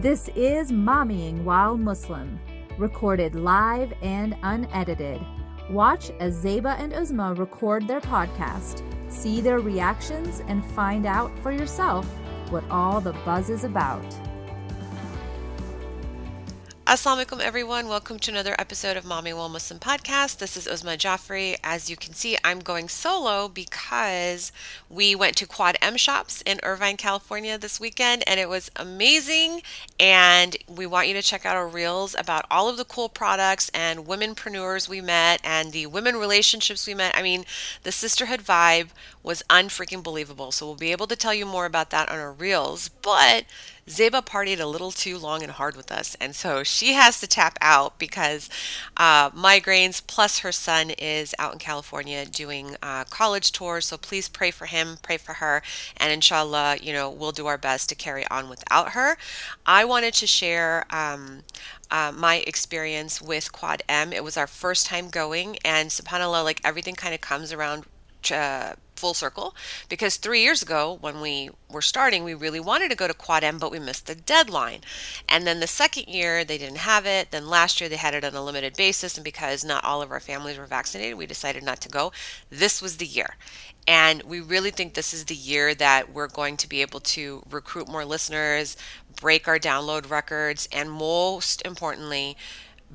This is Mommying While Muslim, recorded live and unedited. Watch as Zeba and Uzma record their podcast, see their reactions, and find out for yourself what all the buzz is about. Assalamu alaikum everyone. Welcome to another episode of Mommyingwhilemuslim podcast. This is Uzma Jaffrey. As you can see, I'm going solo because we went to Quad M Shops in Irvine, California this weekend, and it was amazing. And we want you to check out our reels about all of the cool products and womenpreneurs we met and the women relationships we met. I mean, the sisterhood vibe was unfreaking believable. So we'll be able to tell you more about that on our reels. But Zeba partied a little too long and hard with us, and so she has to tap out because migraines, plus her son is out in California doing college tours, so please pray for him, pray for her, and inshallah, we'll do our best to carry on without her. I wanted to share my experience with Quad M. It was our first time going, and subhanAllah, like everything kind of comes around full circle, because 3 years ago when we were starting, we really wanted to go to Quad M, but we missed the deadline. And then the second year they didn't have it. Then last year they had it on a limited basis, and because not all of our families were vaccinated, we decided not to go. This was the year. And we really think this is the year that we're going to be able to recruit more listeners, break our download records, and most importantly,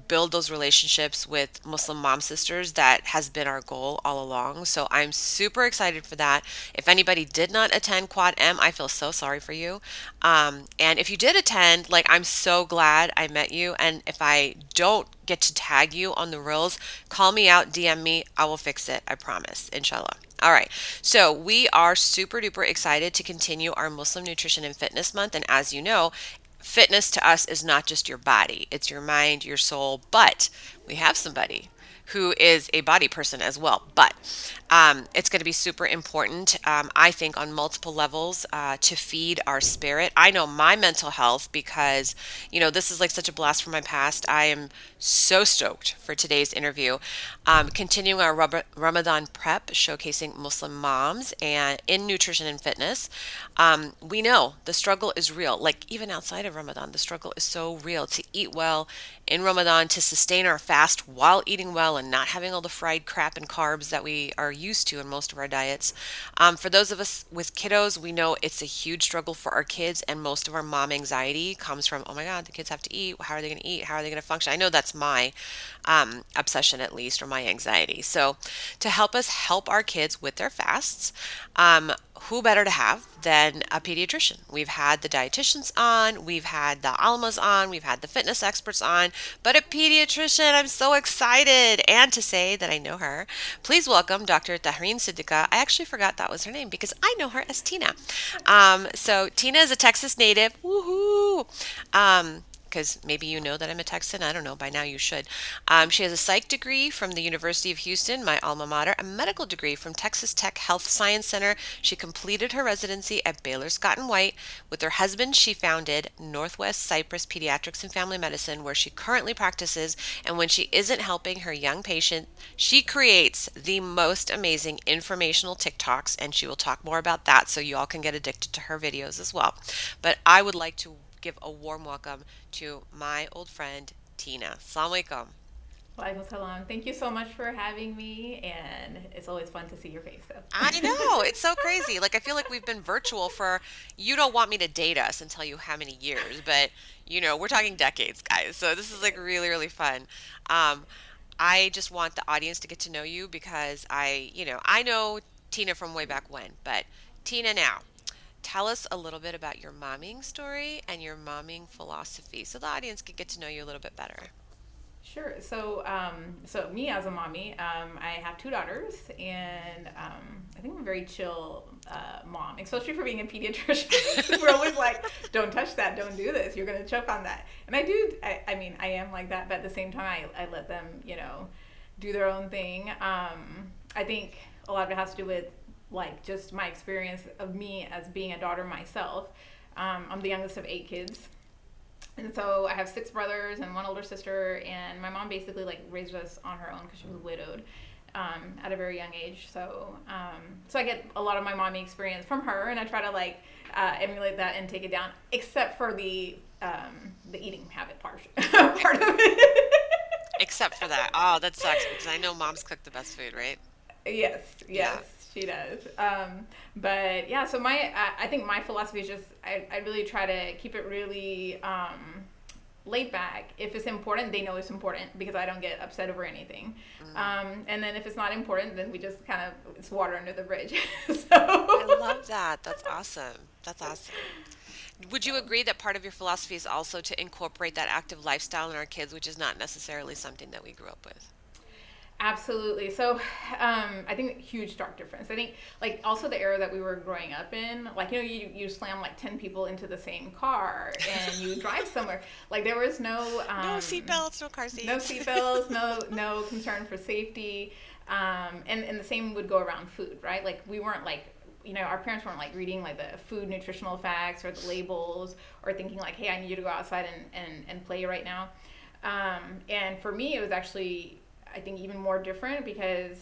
build those relationships with Muslim mom sisters. That has been our goal all along. So I'm super excited for that. If anybody did not attend Quad M, I feel so sorry for you. And if you did attend, like, I'm so glad I met you. And if I don't get to tag you on the reels, call me out, DM me. I will fix it. I promise, inshallah. All right. So we are super duper excited to continue our Muslim Nutrition and Fitness Month. And as you know, fitness to us is not just your body, it's your mind, your soul, but we have somebody who is a body person as well. But it's going to be super important, I think, on multiple levels to feed our spirit. I know my mental health because, this is like such a blast from my past. I am so stoked for today's interview. Continuing our Ramadan prep, showcasing Muslim moms and in nutrition and fitness. We know the struggle is real. Like, even outside of Ramadan, the struggle is so real to eat well in Ramadan, to sustain our fast while eating well and not having all the fried crap and carbs that we are used to in most of our diets. For those of us with kiddos, we know it's a huge struggle for our kids, and most of our mom anxiety comes from, oh my God, the kids have to eat. How are they going to eat? How are they going to function? I know that's my obsession, at least, or my anxiety. So to help us help our kids with their fasts, who better to have than a pediatrician? We've had the dietitians on, we've had the almas on, we've had the fitness experts on, but a pediatrician, I'm so excited. And to say that I know her, please welcome Dr. Tahreen Siddiqua. I actually forgot that was her name because I know her as Tina. So Tina is a Texas native. Woohoo! Because maybe you know that I'm a Texan. I don't know. By now you should. She has a psych degree from the University of Houston, my alma mater, a medical degree from Texas Tech Health Science Center. She completed her residency at Baylor Scott and White. With her husband, she founded Northwest Cyprus Pediatrics and Family Medicine, where she currently practices. And when she isn't helping her young patient, she creates the most amazing informational TikToks, and she will talk more about that so you all can get addicted to her videos as well. But I would like to give a warm welcome to my old friend, Tina. Assalamu alaikum. Walaikum salam. Thank you so much for having me, and it's always fun to see your face, though. I know, it's so crazy. Like, I feel like we've been virtual for, you don't want me to date us and tell you how many years, but, we're talking decades, guys. So this is like really, really fun. I just want the audience to get to know you because I know Tina from way back when, but Tina now. Tell us a little bit about your momming story and your momming philosophy so the audience can get to know you a little bit better. Sure. So me as a mommy, I have two daughters, and I think I'm a very chill mom, especially for being a pediatrician. We're always like, don't touch that, don't do this, you're going to choke on that. And I do, I mean, I am like that, but at the same time, I let them, do their own thing. I think a lot of it has to do with like just my experience of me as being a daughter myself. I'm the youngest of 8 kids. And so I have 6 brothers and 1 older sister, and my mom basically like raised us on her own because she was widowed at a very young age. So I get a lot of my mommy experience from her, and I try to like emulate that and take it down, except for the the eating habit part part of it. Except for that. Oh, that sucks because I know moms cook the best food, right? Yes, Yeah. yes, she does. But yeah, so I think my philosophy is just I really try to keep it really laid back. If it's important, they know it's important because I don't get upset over anything. And then if it's not important, then we just kind of it's water under the bridge. I So. love that. That's awesome. That's awesome. Would you agree that part of your philosophy is also to incorporate that active lifestyle in our kids, which is not necessarily something that we grew up with? Absolutely. So, I think huge stark difference. I think like also the era that we were growing up in, like you slam like 10 people into the same car and you drive somewhere. Like there was No seatbelts, no car no seats. seatbelts, no concern for safety, and the same would go around food, right? Like we weren't like our parents weren't like reading like the food nutritional facts or the labels or thinking like, hey, I need you to go outside and play right now. And for me, it was actually I think even more different because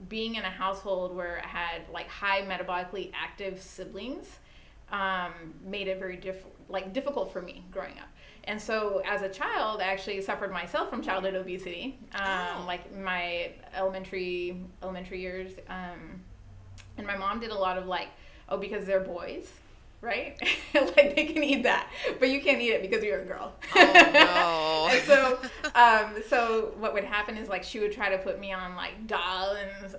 being in a household where I had like high metabolically active siblings made it very difficult for me growing up. And so as a child, I actually suffered myself from childhood obesity, like my elementary years. And my mom did a lot of like, oh, because they're boys, right? Like they can eat that, but you can't eat it because you're a girl. Oh And so what would happen is like she would try to put me on like dal and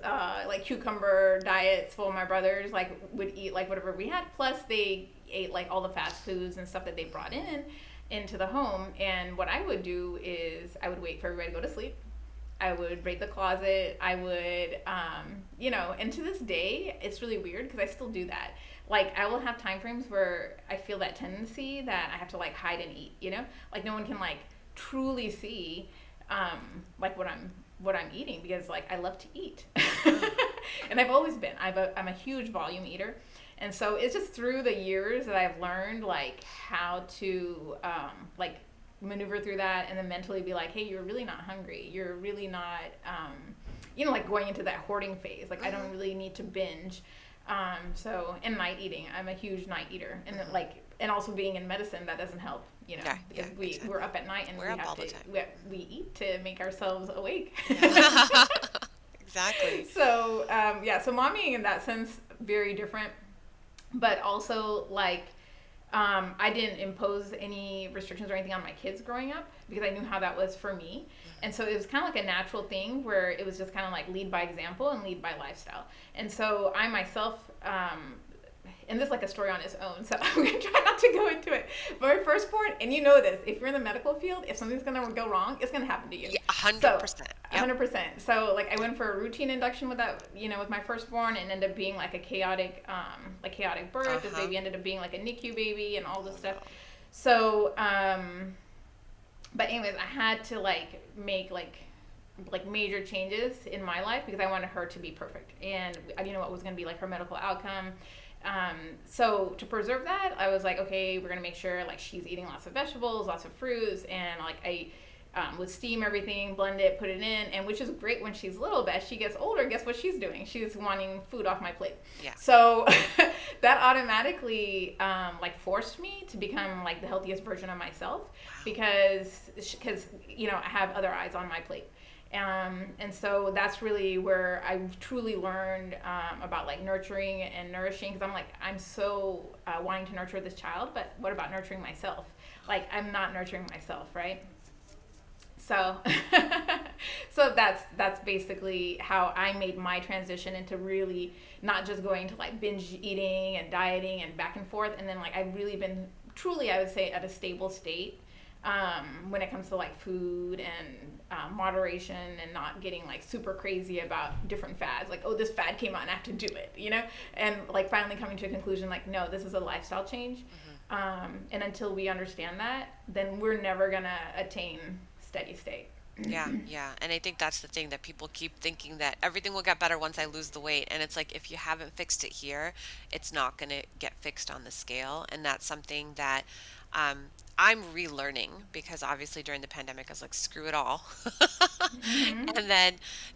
like cucumber diets while my brothers like would eat like whatever we had. Plus they ate like all the fast foods and stuff that they brought into the home. And what I would do is I would wait for everybody to go to sleep. I would raid the closet. I would, and to this day, it's really weird because I still do that. Like, I will have time frames where I feel that tendency that I have to, like, hide and eat, Like, no one can, like, truly see, like, what I'm eating because, like, I love to eat. And I've always been. I'm a huge volume eater. And so it's just through the years that I've learned, like, how to, like, maneuver through that and then mentally be like, hey, you're really not hungry, you're really not like going into that hoarding phase, like I don't really need to binge. And night eating, I'm a huge night eater, and and also being in medicine, that doesn't help, because exactly. we're up at night and we're up all the time. we eat to make ourselves awake. Exactly. So so mommying in that sense very different, but also like I didn't impose any restrictions or anything on my kids growing up because I knew how that was for me. And so it was kind of like a natural thing where it was just kind of like lead by example and lead by lifestyle. And so I myself, and this is like a story on its own, so I'm going to try not to go into it. But my firstborn, and you know this, if you're in the medical field, if something's going to go wrong, it's going to happen to you. Yeah, 100%. 100%. So like I went for a routine induction with that, with my firstborn, and ended up being like a chaotic birth. This baby ended up being like a NICU baby and all this stuff. No. So, but anyways, I had to like make like major changes in my life because I wanted her to be perfect, and I didn't know what was going to be like her medical outcome. So to preserve that, I was like, okay, we're gonna make sure like she's eating lots of vegetables, lots of fruits, and like I would steam everything, blend it, put it in, and which is great when she's little, but as she gets older, guess what she's doing? She's wanting food off my plate. Yeah. So that automatically like forced me to become like the healthiest version of myself. Wow. because I have other eyes on my plate. And so that's really where I truly learned about like nurturing and nourishing, because I'm so wanting to nurture this child, but what about nurturing myself? Like I'm not nurturing myself, right? So so that's basically how I made my transition into really not just going to like binge eating and dieting and back and forth, and then like I've really been truly, I would say, at a stable state when it comes to like food and moderation, and not getting like super crazy about different fads, like, oh, this fad came out and I have to do it, and like finally coming to a conclusion like, no, this is a lifestyle change. And until we understand that, then we're never gonna attain steady state. Yeah. And I think that's the thing, that people keep thinking that everything will get better once I lose the weight. And it's like, if you haven't fixed it here, it's not going to get fixed on the scale. And that's something that I'm relearning because obviously during the pandemic I was like, screw it all. Mm-hmm. And then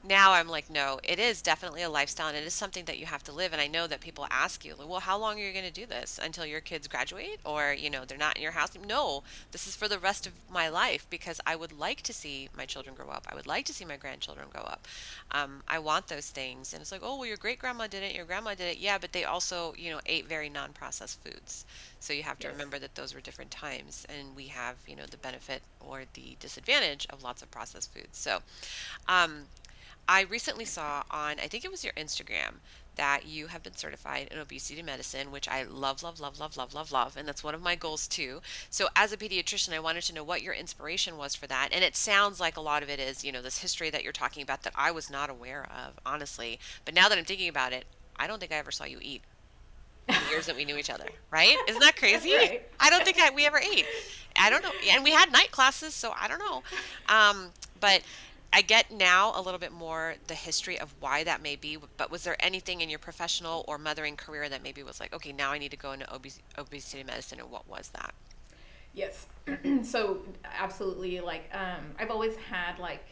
now I'm like, no, it is definitely a lifestyle and it is something that you have to live. And I know that people ask you, like, well, how long are you going to do this until your kids graduate or, they're not in your house? No, this is for the rest of my life because I would like to see my children grow up. I would like to see my grandchildren grow up. I want those things. And it's like, oh, well, your great grandma did it, your grandma did it. Yeah, but they also, ate very non processed foods. So you have to Yes. remember that those were different times, and we have, the benefit or the disadvantage of lots of processed foods. So, um, I recently saw on, I think it was your Instagram, that you have been certified in obesity medicine, which I love, love, love, love, love, love, love, and that's one of my goals too. So, as a pediatrician, I wanted to know what your inspiration was for that. And it sounds like a lot of it is, this history that you're talking about that I was not aware of, honestly. But now that I'm thinking about it, I don't think I ever saw you eat in the years that we knew each other, right? Isn't that That's crazy? right. I don't think we ever ate. I don't know. And we had night classes, so I don't know. But I get now a little bit more the history of why that may be. But was there anything in your professional or mothering career that maybe was like, okay, now I need to go into obesity medicine, and what was that? Yes. So absolutely, like I've always had like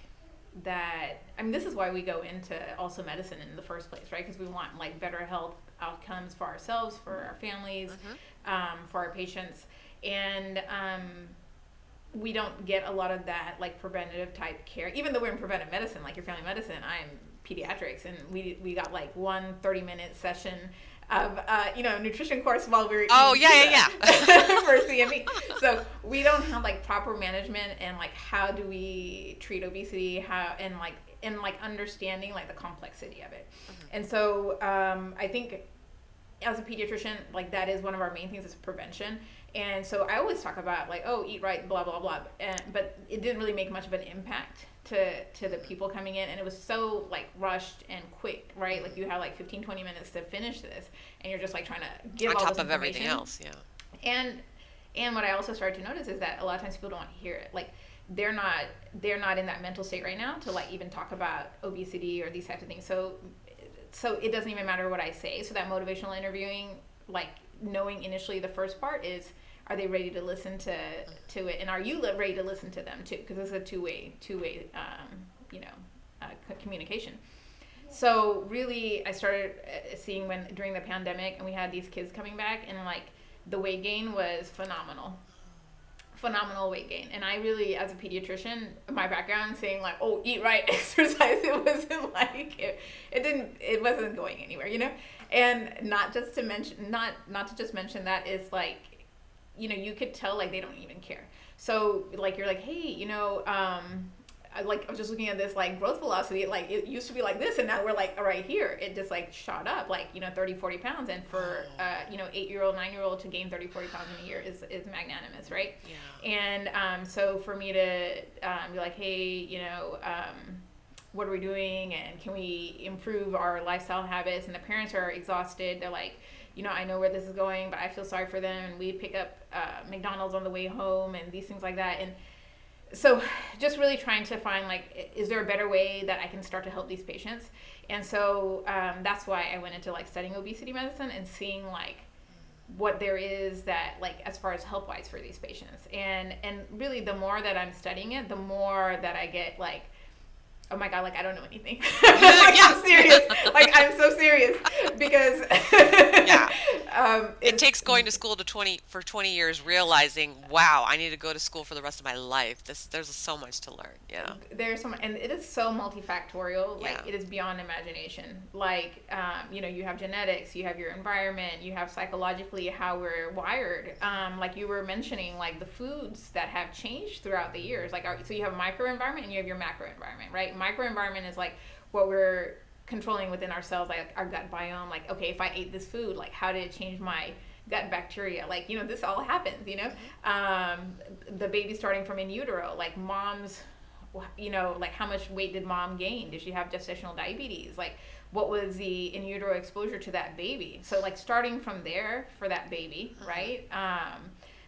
that. I mean, this is why we go into also medicine in the first place, right? Because we want like better health outcomes for ourselves, for our families, for our patients, and we don't get a lot of that like preventative type care. Even though we're in preventive medicine, like your family medicine, I'm pediatrics, and we got like 1 30-minute session of nutrition course while we were Oh, eating yeah, pizza for CME. So we don't have like proper management and like how do we treat obesity, how and like understanding like the complexity of it. And so I think as a pediatrician, like that is one of our main things is prevention. And so I always talk about like, oh, eat right, blah blah blah, but it didn't really make much of an impact to the people coming in, and it was so like rushed and quick, right? Like you have like 15-20 minutes to finish this, and you're just like trying to give On all top this of everything information. else, yeah. And what I also started to notice is that a lot of times people don't want to hear it. Like they're not in that mental state right now to like even talk about obesity or these types of things. So it doesn't even matter what I say. So that motivational interviewing, like knowing initially the first part is, are they ready to listen to it, and are you ready to listen to them too? Because this is a two-way communication. So really, I started seeing during the pandemic, and we had these kids coming back, and like the weight gain was phenomenal weight gain. And I really, as a pediatrician, my background saying like, oh, eat right, exercise, it wasn't like it wasn't going anywhere, And not just to mention that is like, you could tell like they don't even care. So like you're like, hey, I was just looking at this like growth velocity, like it used to be like this, and now we're like right here. It just like shot up like 30-40 pounds, and for 8-year-old 9-year-old to gain 30-40 pounds in a year is magnanimous, right? Yeah. And so for me to be like, hey, what are we doing, and can we improve our lifestyle habits? And the parents are exhausted. They're like, I know where this is going, but I feel sorry for them, and we pick up McDonald's on the way home and these things like that. And so just really trying to find like, is there a better way that I can start to help these patients? And so that's why I went into like studying obesity medicine and seeing like what there is that like as far as help wise for these patients. And really the more that I'm studying it, the more that I get like, oh my God, like I don't know anything. Like, I'm serious. Like I'm so serious because Yeah. It takes going to school for 20 years realizing, wow, I need to go to school for the rest of my life. There's so much to learn, There's so much, and it is so multifactorial. Like Yeah. it is beyond imagination. Like you have genetics, you have your environment, you have psychologically how we're wired. Like you were mentioning, like the foods that have changed throughout the years. Like so you have microenvironment and you have your macroenvironment, right? Microenvironment is like what we're controlling within ourselves, like our gut biome. Like, okay, if I ate this food, like how did it change my gut bacteria? Like, this all happens, the baby starting from in utero, like moms, like how much weight did mom gain? Did she have gestational diabetes? Like what was the in utero exposure to that baby? So like starting from there for that baby, right?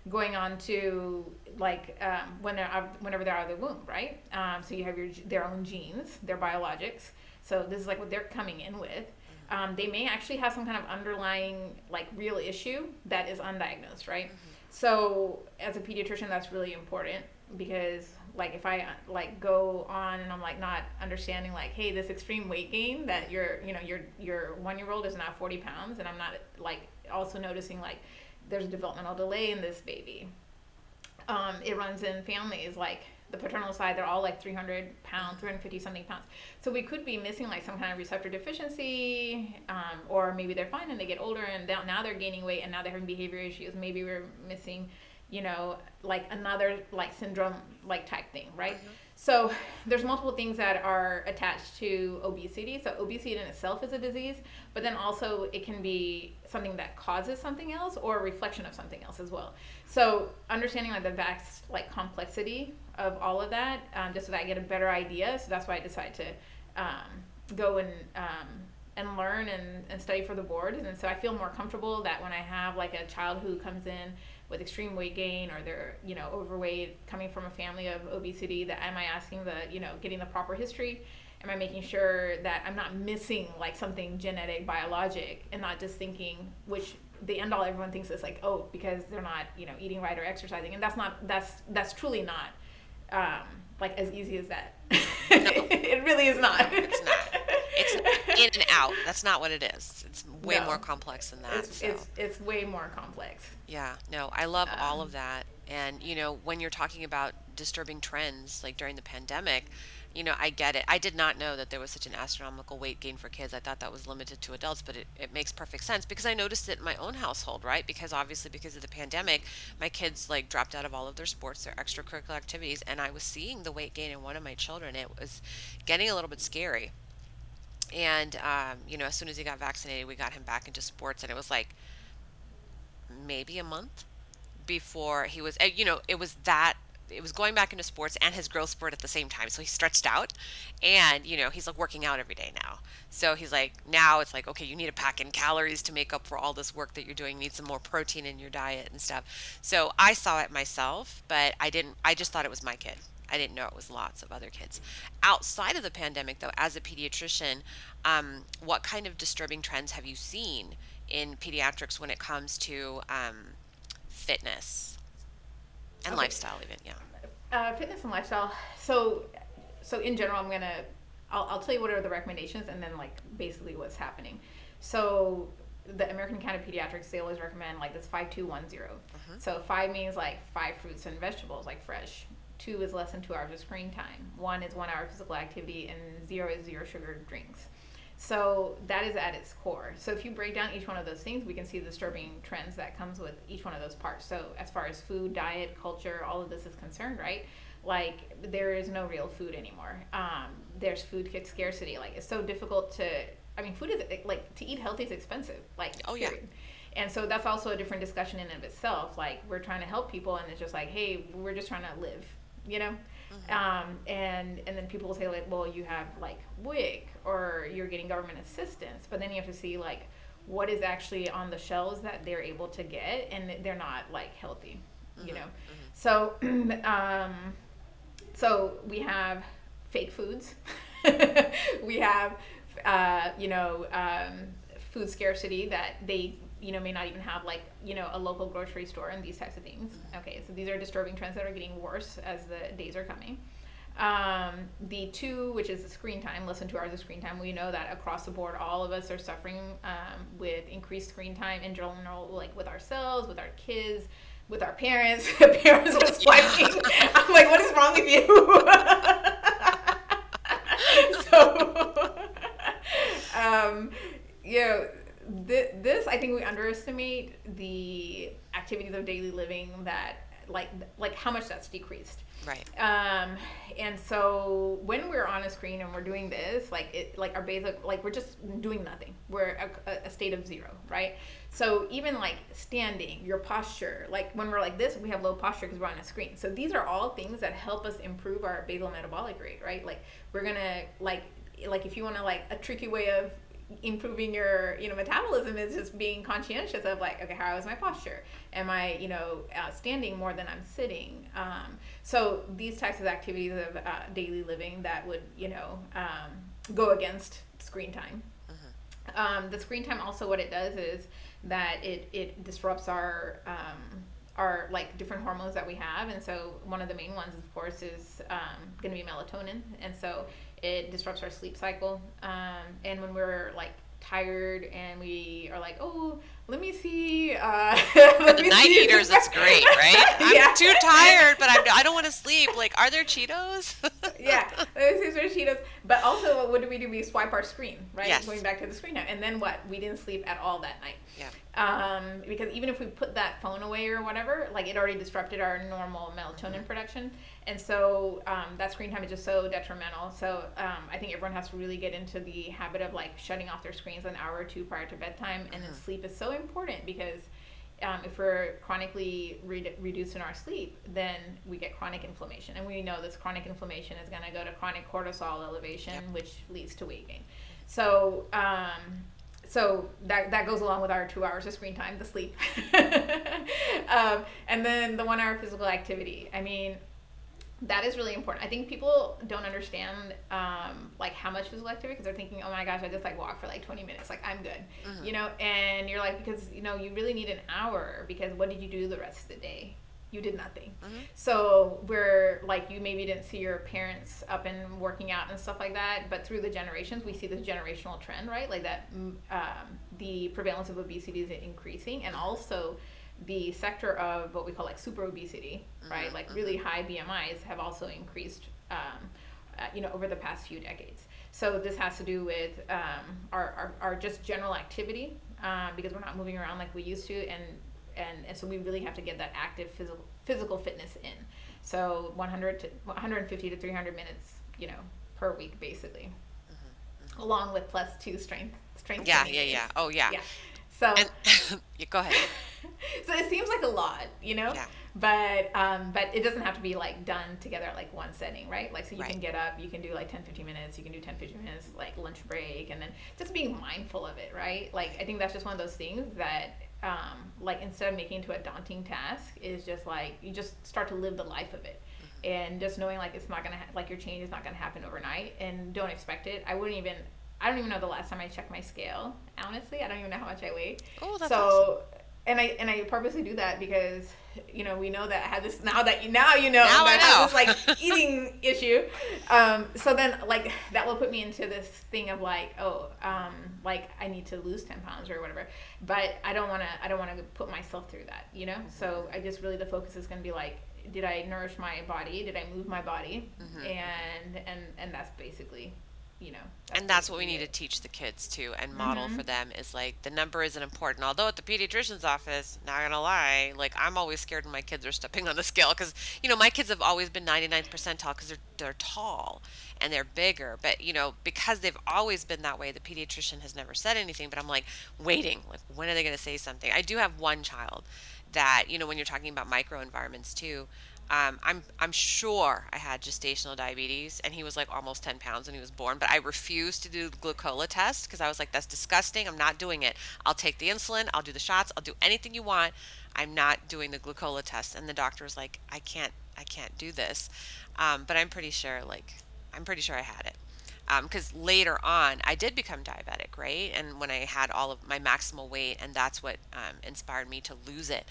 Going on to like whenever they're out of the womb, right? So you have their own genes, their biologics. So this is like what they're coming in with. They may actually have some kind of underlying like real issue that is undiagnosed, right? So as a pediatrician, that's really important because like if I like go on and I'm like not understanding like, hey, this extreme weight gain that your 1-year-old is now 40 pounds, and I'm not like also noticing like there's a developmental delay in this baby. It runs in families like the paternal side, they're all like 300 pounds, 350 something pounds. So we could be missing like some kind of receptor deficiency, or maybe they're fine and they get older and now they're gaining weight and now they're having behavior issues. Maybe we're missing, like another like syndrome like type thing, right? Mm-hmm. So there's multiple things that are attached to obesity. So obesity in itself is a disease, but then also it can be something that causes something else or a reflection of something else as well. So understanding like the vast like complexity of all of that, just so that I get a better idea. So that's why I decided to go and learn and study for the board. And so I feel more comfortable that when I have like a child who comes in with extreme weight gain or they're overweight, coming from a family of obesity, that am I asking getting the proper history? Am I making sure that I'm not missing like something genetic, biologic, and not just thinking, which the end all everyone thinks is like, oh, because they're not eating right or exercising, and that's truly not like as easy as that. No. It really is not. It's not. It's in and out. That's not what it is. It's way more complex than that. It's way more complex. Yeah. No, I love all of that. And when you're talking about disturbing trends like during the pandemic, I get it. I did not know that there was such an astronomical weight gain for kids. I thought that was limited to adults, but it makes perfect sense because I noticed it in my own household, right? Because obviously because of the pandemic, my kids like dropped out of all of their sports, their extracurricular activities, and I was seeing the weight gain in one of my children. It was getting a little bit scary. And, as soon as he got vaccinated, we got him back into sports, and it was like maybe a month before he was, it was going back into sports and his growth spurt at the same time. So he stretched out and, he's like working out every day now. So he's like, now it's like, okay, you need to pack in calories to make up for all this work that you're doing. You need some more protein in your diet and stuff. So I saw it myself, but I just thought it was my kid. I didn't know it was lots of other kids. Outside of the pandemic, though, as a pediatrician, what kind of disturbing trends have you seen in pediatrics when it comes to fitness and lifestyle even? Yeah. Fitness and lifestyle. So in general, I'll tell you what are the recommendations and then like basically what's happening. So the American Academy of Pediatrics, they always recommend like this 5-2-1-0. Uh-huh. So 5 means like 5 fruits and vegetables, like fresh. 2 is less than 2 hours of screen time. 1 is 1 hour of physical activity, and 0 is 0 sugar drinks. So that is at its core. So if you break down each one of those things, we can see the disturbing trends that comes with each one of those parts. So as far as food, diet, culture, all of this is concerned, right? Like there is no real food anymore. There's food scarcity. Like it's so difficult food is like to eat healthy is expensive. Like oh yeah. Period. And so that's also a different discussion in and of itself. Like we're trying to help people, and it's just like, hey, we're just trying to live, Mm-hmm. And then people will say like, well, you have like WIC or you're getting government assistance, but then you have to see like what is actually on the shelves that they're able to get, and they're not like healthy, Mm-hmm. So so we have fake foods. We have food scarcity that they may not even have like a local grocery store and these types of things. Okay, so these are disturbing trends that are getting worse as the days are coming. The 2, which is the screen time, less than 2 hours of screen time, we know that across the board all of us are suffering with increased screen time in general, like with ourselves, with our kids, with our parents. Parents are swiping. I'm like, what is wrong with you? This I think we underestimate the activities of daily living that like how much that's decreased. Right. And so when we're on a screen and we're doing this, our basic, we're just doing nothing. We're a state of 0, right? So even like standing, your posture, like when we're like this, we have low posture because we're on a screen. So these are all things that help us improve our basal metabolic rate, right? Like we're gonna like if you want to a tricky way of improving your metabolism is just being conscientious of like, okay, how is my posture? Am I standing more than I'm sitting? So these types of activities of daily living that would go against screen time. The screen time also, what it does is that it disrupts our are like different hormones that we have. And so one of the main ones, of course, is going to be melatonin. And so it disrupts our sleep cycle. And when we're like tired and we are like, oh, let me see. For the night eaters, it's great, right? I'm too tired, but I don't want to sleep. Like, are there Cheetos? Yeah, there's Cheetos. But also, what do? We swipe our screen, right? Yes. Going back to the screen now. And then what? We didn't sleep at all that night. Yeah. Because even if we put that phone away or whatever, like it already disrupted our normal melatonin production. And so that screen time is just so detrimental. So I think everyone has to really get into the habit of like shutting off their screens an hour or two prior to bedtime. And then sleep is so important because if we're chronically reducing our sleep, then we get chronic inflammation. And we know this chronic inflammation is going to go to chronic cortisol elevation, which leads to weight gain. So so that goes along with our 2 hours of screen time, the sleep. And then the 1 hour physical activity. I mean, that is really important. I think people don't understand like how much physical activity, because they're thinking, oh my gosh, I just like walk for like 20 minutes, like I'm good, you know. And you're like, because you know you really need an hour, because what did you do the rest of the day? You did nothing. So we're like, you maybe didn't see your parents up and working out and stuff like that, but through the generations we see this generational trend, right? Like that the prevalence of obesity is increasing, and also the sector of what we call like super obesity, right? Like really high BMIs have also increased, you know, over the past few decades. So this has to do with our just general activity, because we're not moving around like we used to, and so we really have to get that active physical fitness in. So 150 to 300 minutes, you know, per week basically, along with plus 2 strength training days. Oh yeah. So Yeah, go ahead. So it seems like a lot, you know, but it doesn't have to be like done together at like one setting, right? Like, so you can get up, you can do like 10-15 minutes, you can do 10-15 minutes like lunch break, and then just being mindful of it, right? Like, I think that's just one of those things that like instead of making it into a daunting task, is just like you just start to live the life of it. And just knowing like it's not gonna like your change is not gonna happen overnight, and don't expect it. I don't even know the last time I checked my scale. Honestly, I don't even know how much I weigh. Oh, that's awesome. And I purposely do that because, you know, we know that I have this now you know now that I I have this like eating issue. So then like that will put me into this thing of like, like I need to lose 10 pounds or whatever. But I don't want to put myself through that, you know? So I just really, the focus is going to be like, did I nourish my body? Did I move my body? And that's basically, you know. That's what we need to teach the kids too, and model for them, is like the number isn't important. Although at the pediatrician's office, not gonna lie, like I'm always scared when my kids are stepping on the scale, because you know my kids have always been 99th percentile because they're tall and they're bigger. But you know, because they've always been that way, the pediatrician has never said anything. But I'm like waiting, like when are they gonna say something? I do have one child that, you know, when you're talking about microenvironments too. I'm sure I had gestational diabetes, and he was like almost 10 pounds when he was born, but I refused to do the glucola test because I was like, that's disgusting. I'm not doing it. I'll take the insulin. I'll do the shots. I'll do anything you want. I'm not doing the glucola test. And the doctor was like, I can't do this. But I'm pretty sure I had it. Because later on, I did become diabetic, right? And when I had all of my maximal weight, and that's what inspired me to lose it.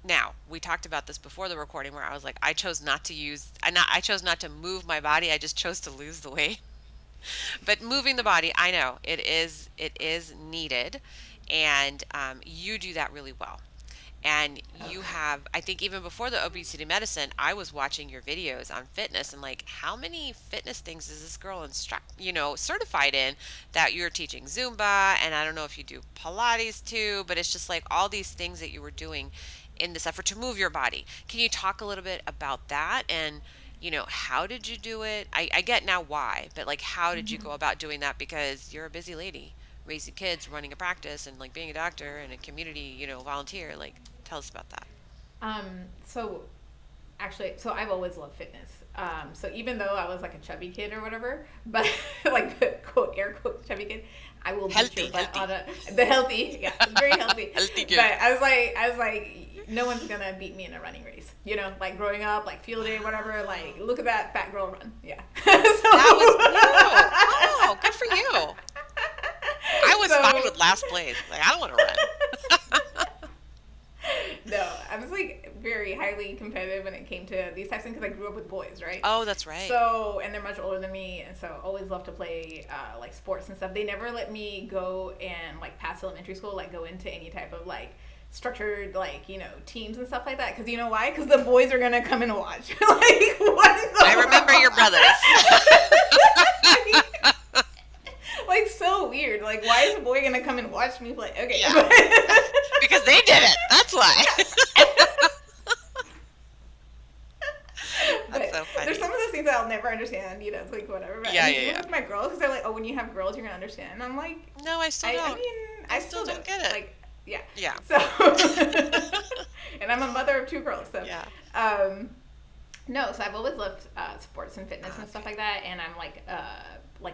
Now, we talked about this before the recording, where I was like, I chose not to move my body. I just chose to lose the weight. But moving the body, I know it is needed, and you do that really well. And you have, I think even before the obesity medicine, I was watching your videos on fitness, and like, how many fitness things is this girl certified in, that you're teaching Zumba, and I don't know if you do Pilates too, but it's just like all these things that you were doing in this effort to move your body. Can you talk a little bit about that? And, you know, how did you do it? I get now why, but like, how did you go about doing that? Because you're a busy lady, raising kids, running a practice, and like being a doctor and a community, you know, volunteer. Like, tell us about that. So I've always loved fitness. So even though I was like a chubby kid or whatever, but like the quote, air quote, chubby kid, I will beat your butt on the healthy, very healthy. Healthy kid. But I was like, no one's gonna beat me in a running race. You know, like growing up, like field day, whatever. Like, look at that fat girl run. Yeah. That was you. Oh, good for you. I was fine with last place. Like, I don't want to run. No, I was like very highly competitive when it came to these types of things because I grew up with boys, right? Oh, that's right. So, and they're much older than me, and so always loved to play like sports and stuff. They never let me go and like past elementary school, like go into any type of like structured like teams and stuff like that. Because you know why? Because the boys are gonna come and watch. Like what in the I remember world? your brothers. Like so weird. Like why is a boy gonna come and watch me play? Okay. Yeah. Because they did it. That's why. That's so funny. There's some of those things that I'll never understand. It's like whatever. But Yeah, even yeah. with my girls, because they're like, oh, when you have girls, you're gonna understand. And I'm like, No, I still don't. I mean, I still don't get it. Like, yeah. Yeah. So, and I'm a mother of 2 girls, so Yeah. No, so I've always loved sports and fitness and stuff like that, and I'm like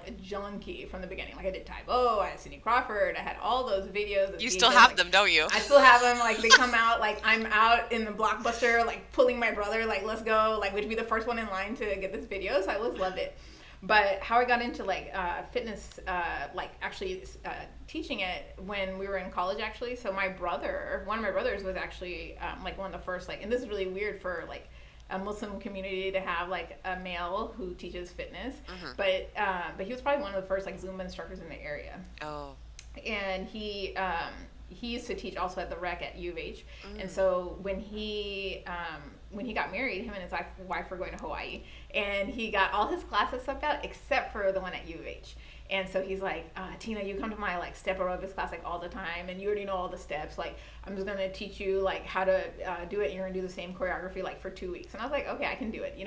a junkie from the beginning. Like I did Taekwondo, I had Cindy Crawford, I had all those videos. You still have them, don't you? I still have them. Like they come out, like I'm out in the Blockbuster, like pulling my brother, like let's go, like would be the first one in line to get this video. So I always loved it. But how I got into like fitness, like actually teaching it when we were in college, actually. So one of my brothers was actually like one of the first, like, and this is really weird for like a Muslim community to have like a male who teaches fitness, but he was probably one of the first like Zumba instructors in the area. Oh. And he used to teach also at the rec at U of H, and so when he got married, him and his wife were going to Hawaii, and he got all his classes subbed out except for the one at U of H. And so he's like, Tina, you come to my like step aerobics class like all the time, and you already know all the steps. Like I'm just gonna teach you like how to do it, and you're gonna do the same choreography like for 2 weeks. And I was like, okay, I can do it,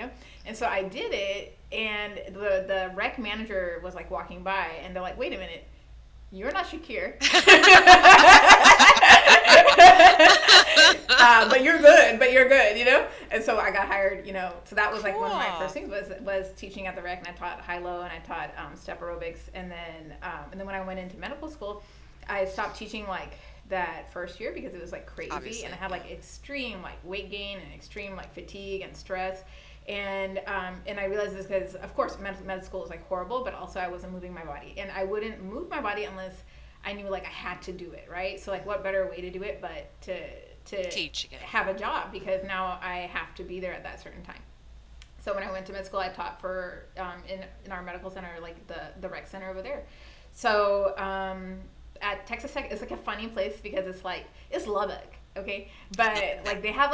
And so I did it, and the rec manager was like walking by, and they're like, wait a minute, you're not Shakir. But you're good, And so I got hired, so that was like one of my first things was teaching at the rec, and I taught high-low, and I taught step aerobics, and then when I went into medical school, I stopped teaching like that first year because it was like crazy. Obviously, and I had like extreme like weight gain and extreme like fatigue and stress. And I realized this because, of course, med school is like horrible, but also I wasn't moving my body, and I wouldn't move my body unless I knew like I had to do it, right? So like, what better way to do it but to teach again, have a job, because now I have to be there at that certain time. So when I went to med school, I taught for in our medical center, like the rec center over there. So at Texas Tech, it's like a funny place because it's Lubbock. Okay, but like they have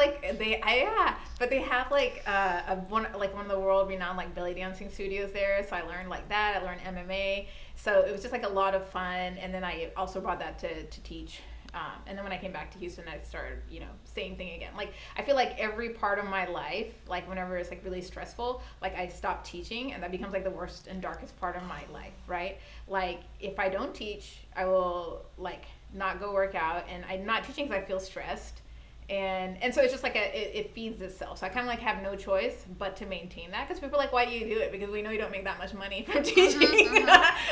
one of the world renowned like belly dancing studios there. So I learned like that. I learned MMA. So it was just like a lot of fun. And then I also brought that to teach. And then when I came back to Houston, I started, same thing again. Like I feel like every part of my life, like whenever it's like really stressful, like I stop teaching, and that becomes like the worst and darkest part of my life, right? Like if I don't teach, I will like not go work out, and I'm not teaching because I feel stressed, and so it's just like it feeds itself. So I kind of like have no choice but to maintain that, because people are like, why do you do it? Because we know you don't make that much money from teaching.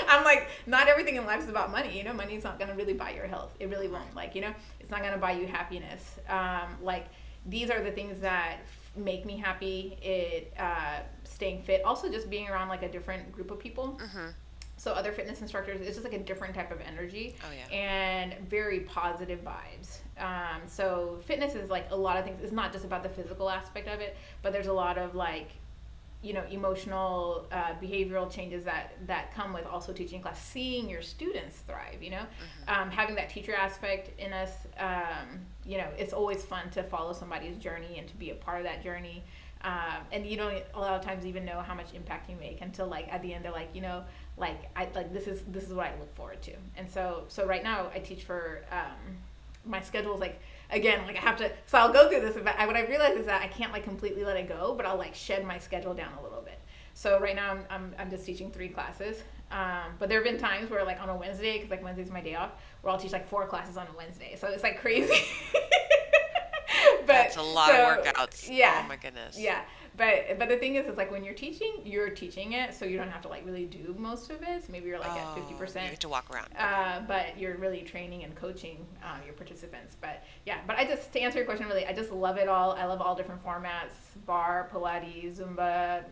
I'm like, not everything in life is about money. Money's not going to really buy your health. It really won't. Like, it's not going to buy you happiness. Like these are the things that make me happy. Staying fit, also just being around like a different group of people. So other fitness instructors, it's just like a different type of energy. Oh, yeah. And very positive vibes. So fitness is like a lot of things. It's not just about the physical aspect of it, but there's a lot of like, emotional, behavioral changes that come with also teaching class, seeing your students thrive, having that teacher aspect in us. It's always fun to follow somebody's journey and to be a part of that journey. And you don't a lot of times even know how much impact you make until like at the end they're like, this is what I look forward to. And so right now I teach for my schedule is like, again, like I have to, so I'll go through this, but what I realize is that I can't like completely let it go, but I'll like shed my schedule down a little bit. So right now I'm just teaching 3 classes. But there have been times where like on a Wednesday, because like Wednesday's my day off, where I'll teach like 4 classes on a Wednesday. So it's like crazy. That's a lot of workouts. Yeah. Oh my goodness. Yeah. But the thing is like when you're teaching it, so you don't have to like really do most of it. So maybe you're like at 50%. You have to walk around. But you're really training and coaching your participants. But yeah, but to answer your question, really, I just love it all. I love all different formats: bar, Pilates, Zumba,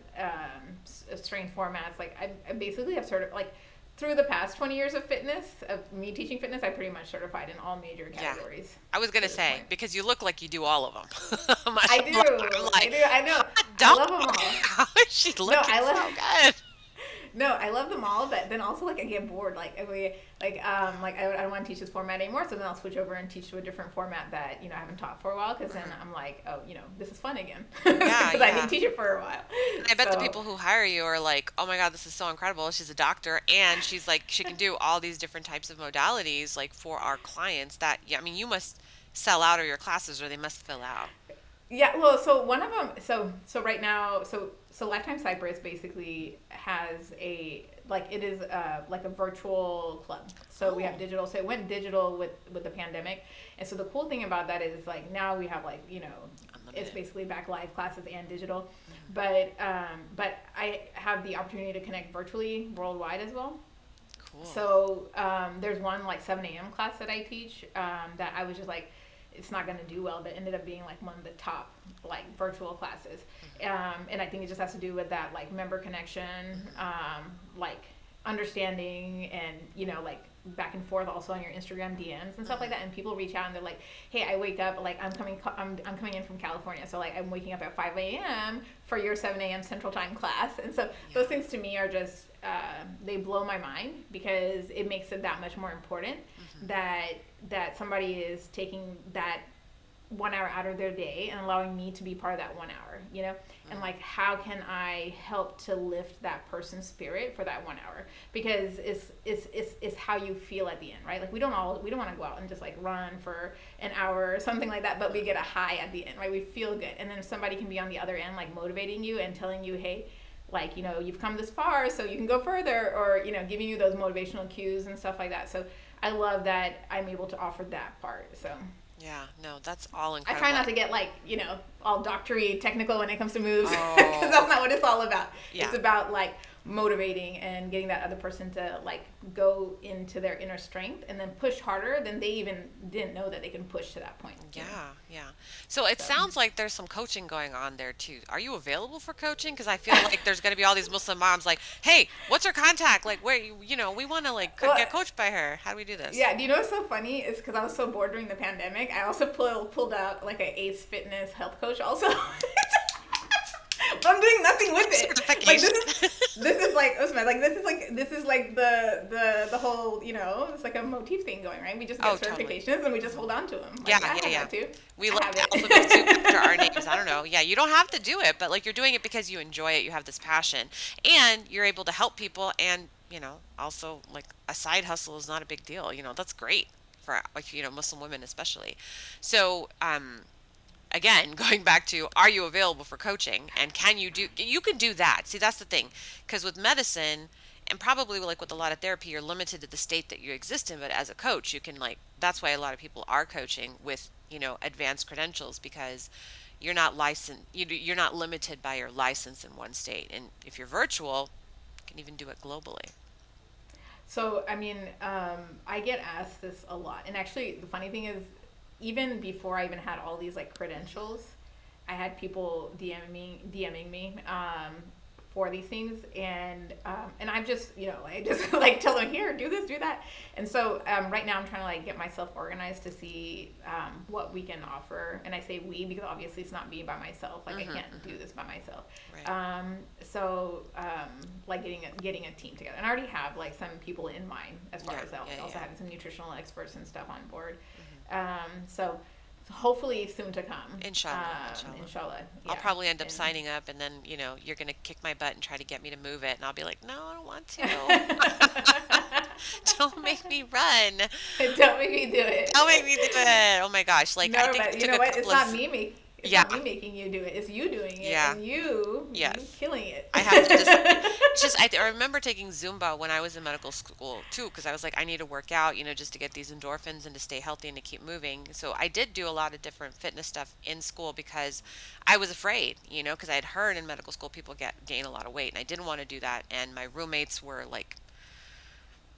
strength formats. Like I basically have sort of like through the past 20 years of fitness, of me teaching fitness, I pretty much certified in all major Yeah. categories I was to gonna this say point. because you look like you do all of them. I'm I like, do. I'm I like, do. I know. I dog. love them all. How is she No, looking I so love. good? No, I love them all, but then also like I get bored. I don't want to teach this format anymore, so then I'll switch over and teach to a different format that I haven't taught for a while. Because then I'm like, oh, this is fun again. Because I didn't teach it for a while. And I bet the So people who hire you are like, oh my God, this is so incredible. She's a doctor and she's like, she can do all these different types of modalities like for our clients that, yeah, I mean, you must sell out of your classes or they must fill out. yeah, well, so one of them, so right now, so Lifetime Cypress basically has it is like a virtual club. So we have digital. So it went digital with the pandemic, and so the cool thing about that is like now we have it's basically back live classes and digital, but I have the opportunity to connect virtually worldwide as well. Cool. So there's one like 7 a.m. class that I teach that I was just like, it's not going to do well, but ended up being like one of the top like virtual classes. And I think it just has to do with that like member connection, like understanding, and like back and forth also on your Instagram DMs and stuff like that. And people reach out and they're like, hey, I wake up, like I'm coming in from California, so like I'm waking up at 5 a.m. for your 7 a.m. Central Time class. And so those things to me are just they blow my mind because it makes it that much more important that somebody is taking that 1 hour out of their day and allowing me to be part of that 1 hour, and like how can I help to lift that person's spirit for that 1 hour, because it's how you feel at the end, right? Like we don't want to go out and just like run for an hour or something like that, but we get a high at the end, right? We feel good, and then somebody can be on the other end like motivating you and telling you, hey, like you've come this far so you can go further, or giving you those motivational cues and stuff like that. So I love that I'm able to offer that part. So Yeah, no, that's all I incredible. try not to get like all doctory technical when it comes to moves, because that's not what it's all about. Yeah. It's about like motivating and getting that other person to like go into their inner strength and then push harder than they even didn't know that they can push to that point. Yeah, yeah. So it sounds like there's some coaching going on there too. Are you available for coaching? Because I feel like there's going to be all these Muslim moms like, hey, what's her contact? Like, where, we want to like get coached by her. How do we do this? Yeah, do you know what's so funny is because I was so bored during the pandemic, I also pulled out like an ACE Fitness health coach also. But I'm doing nothing with it. Like this is like Usman, like this is like the whole, it's like a motif thing going, right? We just get certifications totally. And we just hold on to them. Like, yeah. Too. We love alphabet soup after our names. I don't know. Yeah, you don't have to do it, but like you're doing it because you enjoy it. You have this passion, and you're able to help people, and also like a side hustle is not a big deal. That's great for like Muslim women especially. So again, going back to, are you available for coaching, and you can do that. See, that's the thing, because with medicine and probably like with a lot of therapy, you're limited to the state that you exist in, but as a coach, you can that's why a lot of people are coaching with, advanced credentials, because you're not licensed, you're not limited by your license in one state. And if you're virtual, you can even do it globally. So, I mean, I get asked this a lot. And actually, the funny thing is, even before I even had all these like credentials, I had people DMing me for these things, and I've just I just like tell them, here, do this, do that. And so right now I'm trying to like get myself organized to see what we can offer. And I say we because obviously it's not me by myself. Like I can't do this by myself. Right. Like getting a team together, and I already have like some people in mind as far as also having some nutritional experts and stuff on board. So hopefully soon to come. Inshallah. Yeah. I'll probably end up signing up, and then you're gonna kick my butt and try to get me to move it, and I'll be like, no, I don't want to. Don't make me run. Don't make me do it. Don't make me do it. Oh my gosh! Like, no, I think but you know what? It's not me It's yeah. not me making you do it. It's you doing it. Yeah. And you killing it. I have to just I remember taking Zumba when I was in medical school too, because I was like, I need to work out, just to get these endorphins and to stay healthy and to keep moving. So I did do a lot of different fitness stuff in school because I was afraid, because I had heard in medical school people gain a lot of weight, and I didn't want to do that. And my roommates were like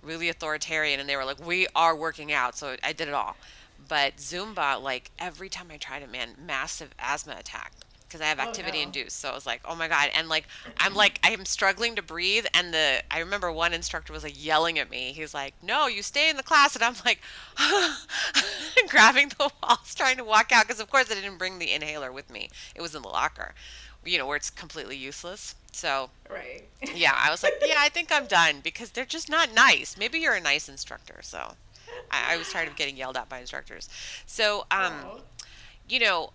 really authoritarian, and they were like, we are working out. So I did it all. But Zumba, like every time I tried it, man, massive asthma attack. because I have Oh activity no. induced. So I was like, oh my God. And I am struggling to breathe. And I remember one instructor was like yelling at me. He's like, no, you stay in the class. And I'm like, grabbing the walls, trying to walk out. Because of course I didn't bring the inhaler with me. It was in the locker, where it's completely useless. So Right. yeah, I was like, yeah, I think I'm done because they're just not nice. Maybe you're a nice instructor. So I was tired of getting yelled at by instructors. So, Oh. you know,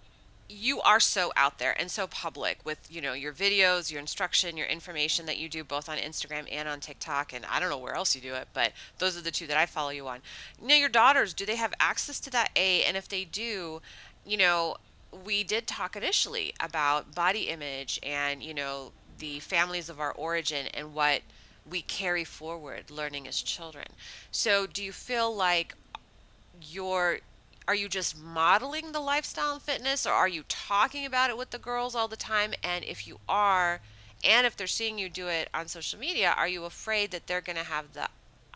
you are so out there and so public with, your videos, your instruction, your information that you do both on Instagram and on TikTok. And I don't know where else you do it, but those are the two that I follow you on. Your daughters, do they have access to that? And if they do, you know, we did talk initially about body image and, the families of our origin and what we carry forward learning as children. So do you feel like you're are you just modeling the lifestyle and fitness, or are you talking about it with the girls all the time? And if you are, and if they're seeing you do it on social media, are you afraid that they're going to have the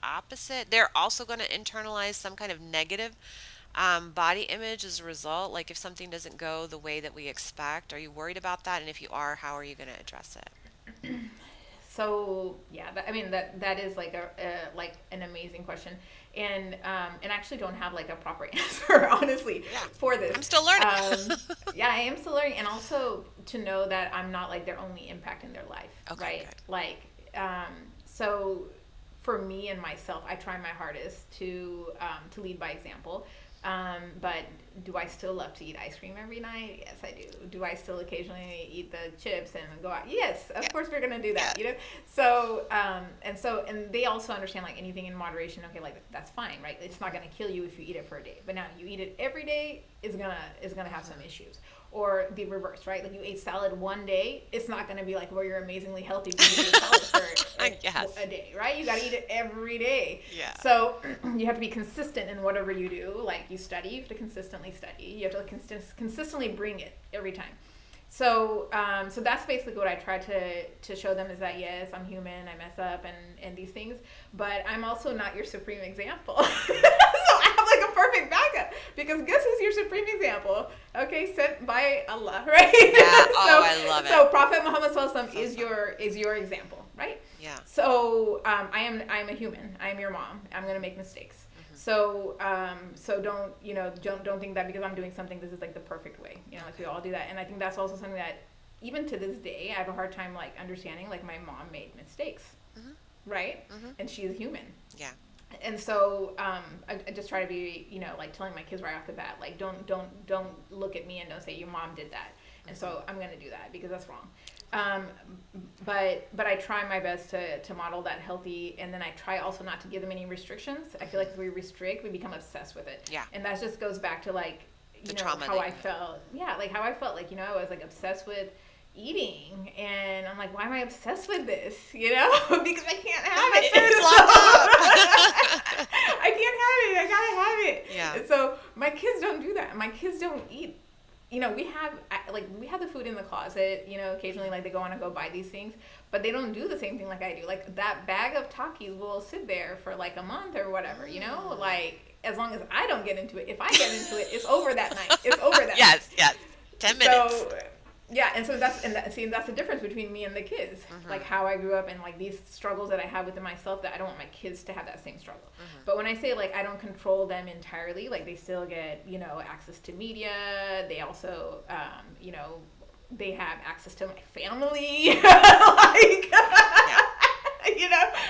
opposite? They're also going to internalize some kind of negative body image as a result? Like if something doesn't go the way that we expect, are you worried about that? And if you are, how are you going to address it? So yeah, I mean that is like like an amazing question, and I actually don't have like a proper answer honestly Yeah, for this. I'm still learning. Yeah, I am still learning, and also to know that I'm not like their only impact in their life, Okay, right? good. Like, so for me and myself, I try my hardest to lead by example. But do I still love to eat ice cream every night? Yes, I do. Do I still occasionally eat the chips and go out? Yes, of course we're gonna do that. So and they also understand like anything in moderation. Okay, like that's fine, right? It's not gonna kill you if you eat it for a day. But now you eat it every day is gonna have some issues. Or the reverse, right? Like you ate salad one day, it's not going to be like where you're amazingly healthy because you ate salad for Yes. a day, right? You got to eat it every day. Yeah. So you have to be consistent in whatever you do. Like you study, you have to consistently study. You have to consistently bring it every time. So so that's basically what I try to show them is that yes, I'm human, I mess up and these things, but I'm also not your supreme example. So I have like a perfect backup because guess who's your supreme example? Okay, sent by Allah, right? Yeah. Oh, I love it. So Prophet Muhammad Sallallahu Alaihi Wasallam is your example, right? Yeah. So I am a human. I am your mom. I'm gonna make mistakes. So don't think that because I'm doing something this is like the perfect way. Like we all do that, and I think that's also something that even to this day I have a hard time like understanding. Like my mom made mistakes, right? And she is human. Yeah. And so I just try to be like telling my kids right off the bat like don't look at me and don't say your mom did that. And so I'm gonna do that because that's wrong. But I try my best to model that healthy, and then I try also not to give them any restrictions. I feel like if we restrict, we become obsessed with it. Yeah. And that just goes back to like how I felt. Yeah, like how I felt like I was like obsessed with eating, and I'm like, why am I obsessed with this? Because I can't have it. I can't have it. I gotta have it. Yeah. And so my kids don't do that. My kids don't eat. We have the food in the closet, occasionally like they go on and go buy these things, but they don't do the same thing like I do. Like that bag of Takis will sit there for like a month or whatever, like as long as I don't get into it. If I get into it, it's over that night. It's over that Yes, night. yes. 10 minutes. So, yeah, and so that's the difference between me and the kids. Like how I grew up and like these struggles that I have within myself that I don't want my kids to have that same struggle. But when I say like I don't control them entirely, like they still get, access to media. They also, they have access to my family.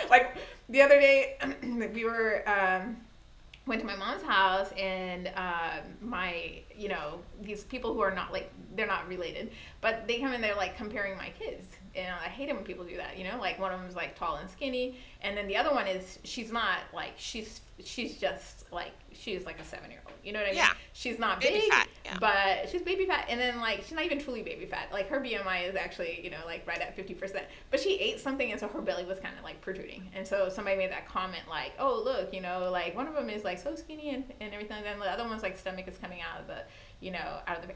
Like the other day we were went to my mom's house and these people who are not like they're not related, but they come in there like comparing my kids, and I hate it when people do that. Like one of them is like tall and skinny, and then the other one is she's not like she's just like she's like a 7-year-old. You know what I mean? Yeah. She's not Baby big, fat, yeah. but she's baby fat, and then like she's not even truly baby fat. Like her BMI is actually like right at 50%, but she ate something and so her belly was kind of like protruding, and so somebody made that comment like, oh look, like one of them is like so skinny and everything, and then the other one's like stomach is coming out of the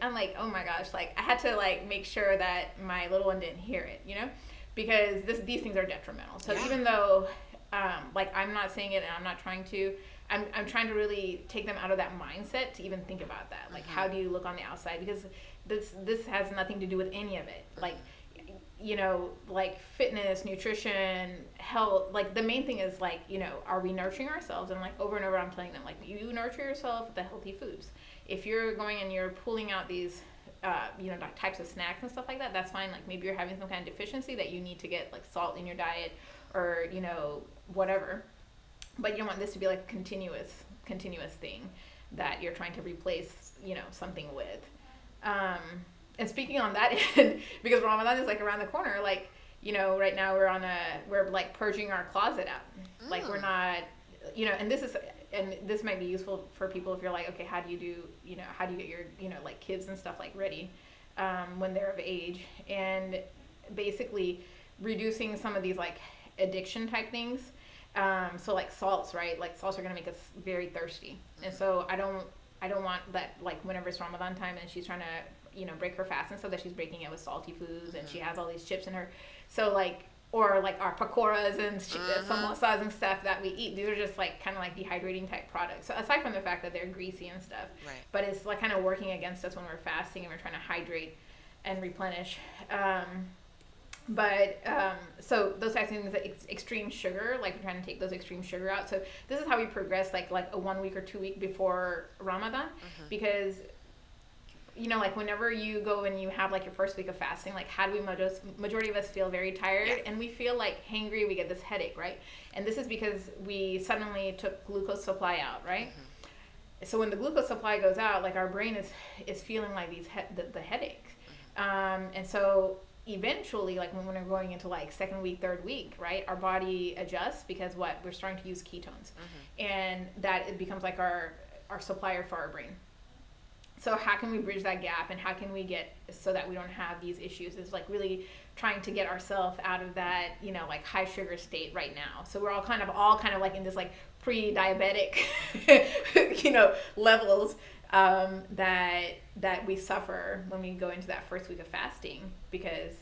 I'm like, oh my gosh, like I had to like make sure that my little one didn't hear it, because these things are detrimental. So even though like I'm not saying it and I'm not trying to, I'm trying to really take them out of that mindset to even think about that. Like, how do you look on the outside? Because this has nothing to do with any of it. Like, you know, like fitness, nutrition, health, like the main thing is like, you know, are we nurturing ourselves? And like over and over, I'm telling them, like, you nurture yourself with the healthy foods. If you're going and you're pulling out these, you know, types of snacks and stuff like that, that's fine. Like maybe you're having some kind of deficiency that you need to get like salt in your diet or, you know, whatever. But you don't want this to be like a continuous thing that you're trying to replace, you know, something with. And speaking on that end, because Ramadan is like around the corner, like, you know, right now we're like purging our closet out. Like we're not, you know, and this might be useful for people if you're like, okay, how do you get your, you know, like kids and stuff like ready when they're of age, and basically reducing some of these like addiction type things. So like salts, right? Like salts are going to make us very thirsty. And so I don't want that, like whenever it's Ramadan time and she's trying to, you know, break her fast and stuff, that she's breaking it with salty foods and she has all these chips in her. So like, or like our pakoras and samosas and stuff that we eat, these are just like kind of like dehydrating type products. So aside from the fact that they're greasy and stuff, right. But it's like kind of working against us when we're fasting and we're trying to hydrate and replenish. So those types of things, like extreme sugar, like we're trying to take those extreme sugar out. So this is how we progress, like a 1 week or 2 week before Ramadan, because, you know, like whenever you go and you have like your first week of fasting, like how do we, majority of us feel very tired and we feel like hangry, we get this headache, right? And this is because we suddenly took glucose supply out, right? So when the glucose supply goes out, like our brain is feeling like the headache. And so eventually, like when we're going into like second week, third week, right, our body adjusts because we're starting to use ketones, and that it becomes like our supplier for our brain. So how can we bridge that gap, and how can we get so that we don't have these issues? Is like really trying to get ourselves out of that, you know, like high sugar state right now. So we're all kind of like in this like pre-diabetic, you know, levels that we suffer when we go into that first week of fasting, because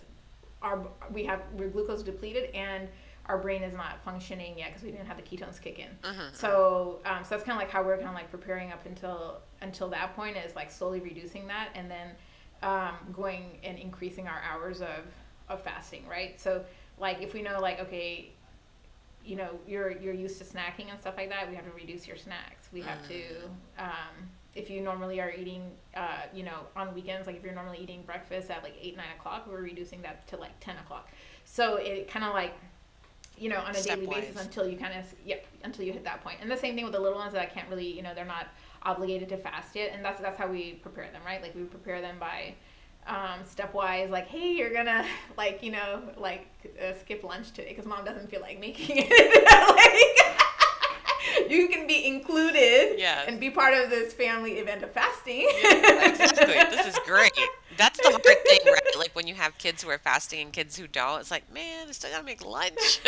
we're glucose depleted and our brain is not functioning yet because we didn't have the ketones kick in. So that's kind of like how we're kind of like preparing up until that point, is like slowly reducing that, and then going and increasing our hours of fasting, right? So like if we know like, okay, you know, you're used to snacking and stuff like that, we have to reduce your snacks. We have to if you normally are eating, you know, on weekends, like if you're normally eating breakfast at like 8, 9 o'clock, we're reducing that to like 10 o'clock. So it kind of like, you know, on a daily basis until you hit that point. And the same thing with the little ones that I can't really, you know, they're not obligated to fast yet. And that's how we prepare them, right? Like we prepare them by stepwise, like, hey, you're gonna like, you know, like skip lunch today because mom doesn't feel like making it. Like, you can be included and be part of this family event of fasting. Yeah, exactly. This is great. That's the hard thing, right? Like when you have kids who are fasting and kids who don't, it's like, man, I still gotta make lunch.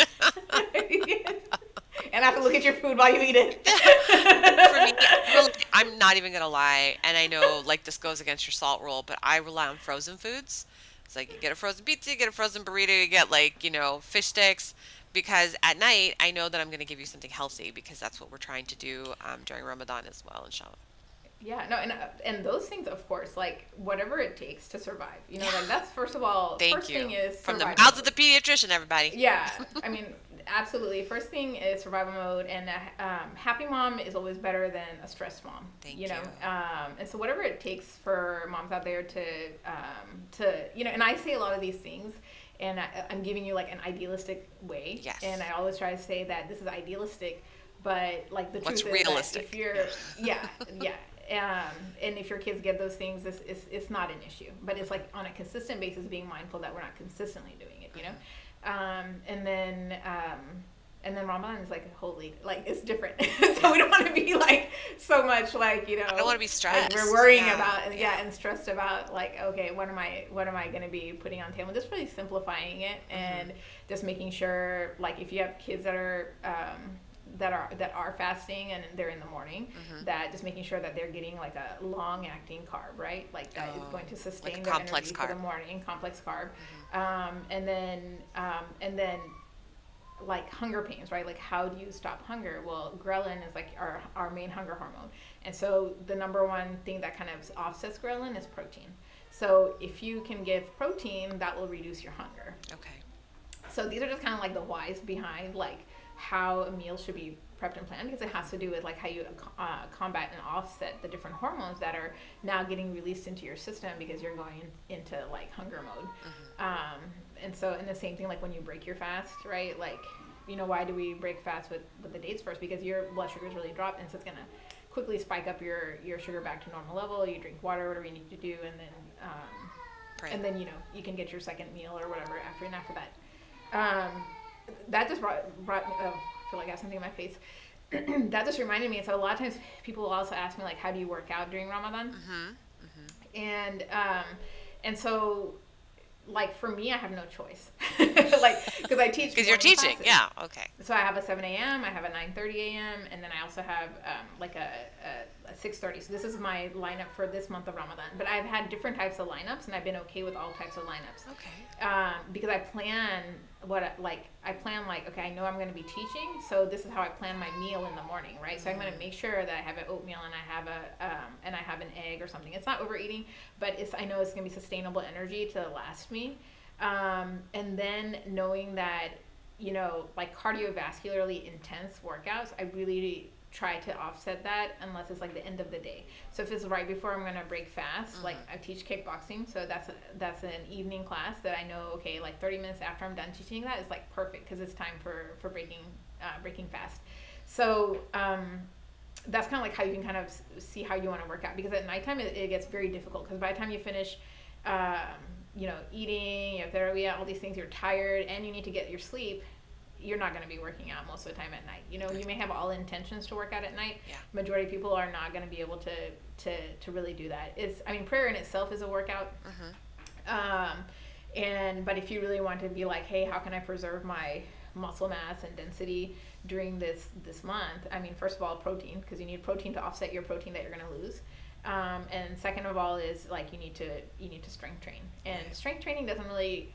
And I have to look at your food while you eat it. For me, really, I'm not even gonna lie, and I know like this goes against your salt rule, but I rely on frozen foods. It's like you get a frozen pizza, you get a frozen burrito, you get like, you know, fish sticks. Because at night, I know that I'm going to give you something healthy, because that's what we're trying to do during Ramadan as well, inshallah. Yeah, no, and those things, of course, like whatever it takes to survive. You know, like that's first of all. First thing is from the mouths of the pediatrician, everybody. Yeah, I mean, absolutely. First thing is survival mode, and a happy mom is always better than a stressed mom. Thank you. And so whatever it takes for moms out there to you know, and I say a lot of these things. And I'm giving you like an idealistic way. Yes. And I always try to say that this is idealistic, but like the truth is realistic? That if you're, and if your kids get those things, it's not an issue. But it's like on a consistent basis, being mindful that we're not consistently doing it, you know? And then Ramadan is like holy, like it's different. So we don't want to be like so much like, you know, I don't want to be stressed. Like we're worrying about and stressed about like, okay, what am I going to be putting on the table? Just really simplifying it and just making sure, like if you have kids that are fasting and they're in the morning, that just making sure that they're getting like a long acting carb, right? Like that is going to sustain like their energy for the morning, complex carb. And then like hunger pains, right? Like how do you stop hunger? Well, ghrelin is like our main hunger hormone. And so the number one thing that kind of offsets ghrelin is protein. So if you can give protein, that will reduce your hunger. Okay. So these are just kind of like the whys behind like how a meal should be prepped and planned, because it has to do with like how you combat and offset the different hormones that are now getting released into your system because you're going into like hunger mode. And so, and the same thing like when you break your fast, right? Like, you know, why do we break fast with the dates first? Because your blood sugars really drop, and so it's gonna quickly spike up your sugar back to normal level. You drink water, whatever you need to do, and then and then you know you can get your second meal or whatever after that. That just brought me, I feel like I have something in my face. That just reminded me. So a lot of times people will also ask me like, how do you work out during Ramadan? And so like for me, I have no choice. Like, because I teach. Because you're teaching, classes. yeah, okay. So I have a 7 a.m., I have a 9:30 a.m., and then I also have like a 6:30. So this is my lineup for this month of Ramadan. But I've had different types of lineups, and I've been okay with all types of lineups. Okay. Because I plan okay, I know I'm going to be teaching, so this is how I plan my meal in the morning, right? So I'm going to make sure that I have an oatmeal and I have an egg or something. It's not overeating, but I know it's going to be sustainable energy to last me. And then knowing that, you know, like cardiovascularly intense workouts, I really try to offset that unless it's like the end of the day. So if it's right before I'm going to break fast, like I teach kickboxing, so that's an evening class that I know, okay, like 30 minutes after I'm done teaching that is like perfect because it's time for breaking fast. So that's kind of like how you can kind of see how you want to work out, because at nighttime it gets very difficult, because by the time you finish you know, eating, you have therapy, all these things, you're tired and you need to get your sleep. You're not going to be working out most of the time at night. You know, you may have all intentions to work out at night. Yeah. Majority of people are not going to be able to really do that. Prayer in itself is a workout. But if you really want to be like, hey, how can I preserve my muscle mass and density during this month? I mean, first of all, protein, because you need protein to offset your protein that you're going to lose. And second of all is like you need to strength train, and strength training doesn't really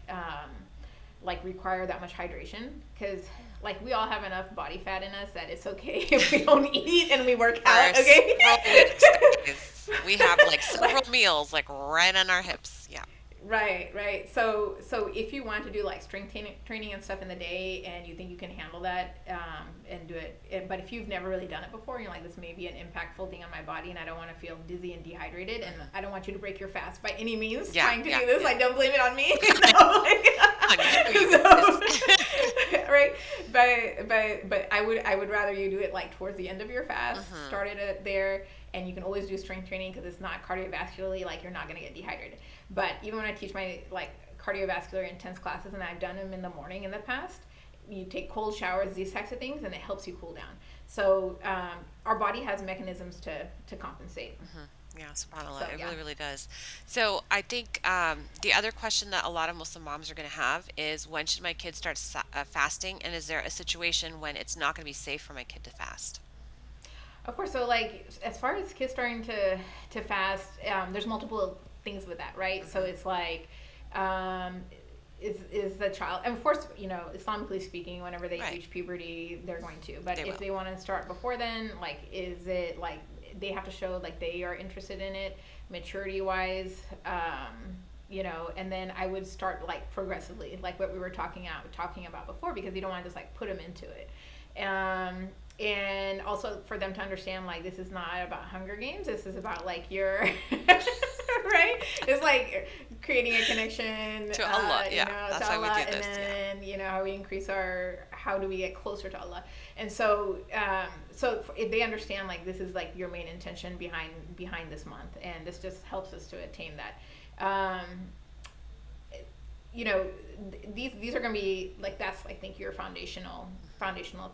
like require that much hydration, because like we all have enough body fat in us that it's okay if we don't eat and we work out. Okay. We have like several meals like right on our hips. Yeah. Right. So if you want to do like strength training and stuff in the day, and you think you can handle that, and do it, but if you've never really done it before, and you're like, this may be an impactful thing on my body, and I don't want to feel dizzy and dehydrated, and I don't want you to break your fast by any means trying to do this. Like, don't blame it on me. Right. But I would rather you do it like towards the end of your fast, started it there. And you can always do strength training because it's not cardiovascularly, like you're not going to get dehydrated. But even when I teach my like cardiovascular intense classes, and I've done them in the morning in the past, you take cold showers, these types of things, and it helps you cool down. So our body has mechanisms to compensate. Yeah, subhanAllah, it really does. So I think the other question that a lot of Muslim moms are going to have is, when should my kid start fasting, and is there a situation when it's not going to be safe for my kid to fast? Of course. So like as far as kids starting to fast, there's multiple things with that, right? So it's like is the child, and of course, you know, Islamically speaking, whenever they reach puberty, they're going to, but if they want to start before then, like, is it like they have to show like they are interested in it maturity wise, you know, and then I would start like progressively, like what we were talking about before, because you don't want to just like put them into it. And also for them to understand, like, this is not about Hunger Games. This is about, like, your, right? It's like creating a connection to Allah, you know, that's to how Allah, we do this. and then, you know, how do we get closer to Allah? And so, if they understand, like, this is, like, your main intention behind this month, and this just helps us to attain that. You know, these are going to be, like, that's, I think, your foundational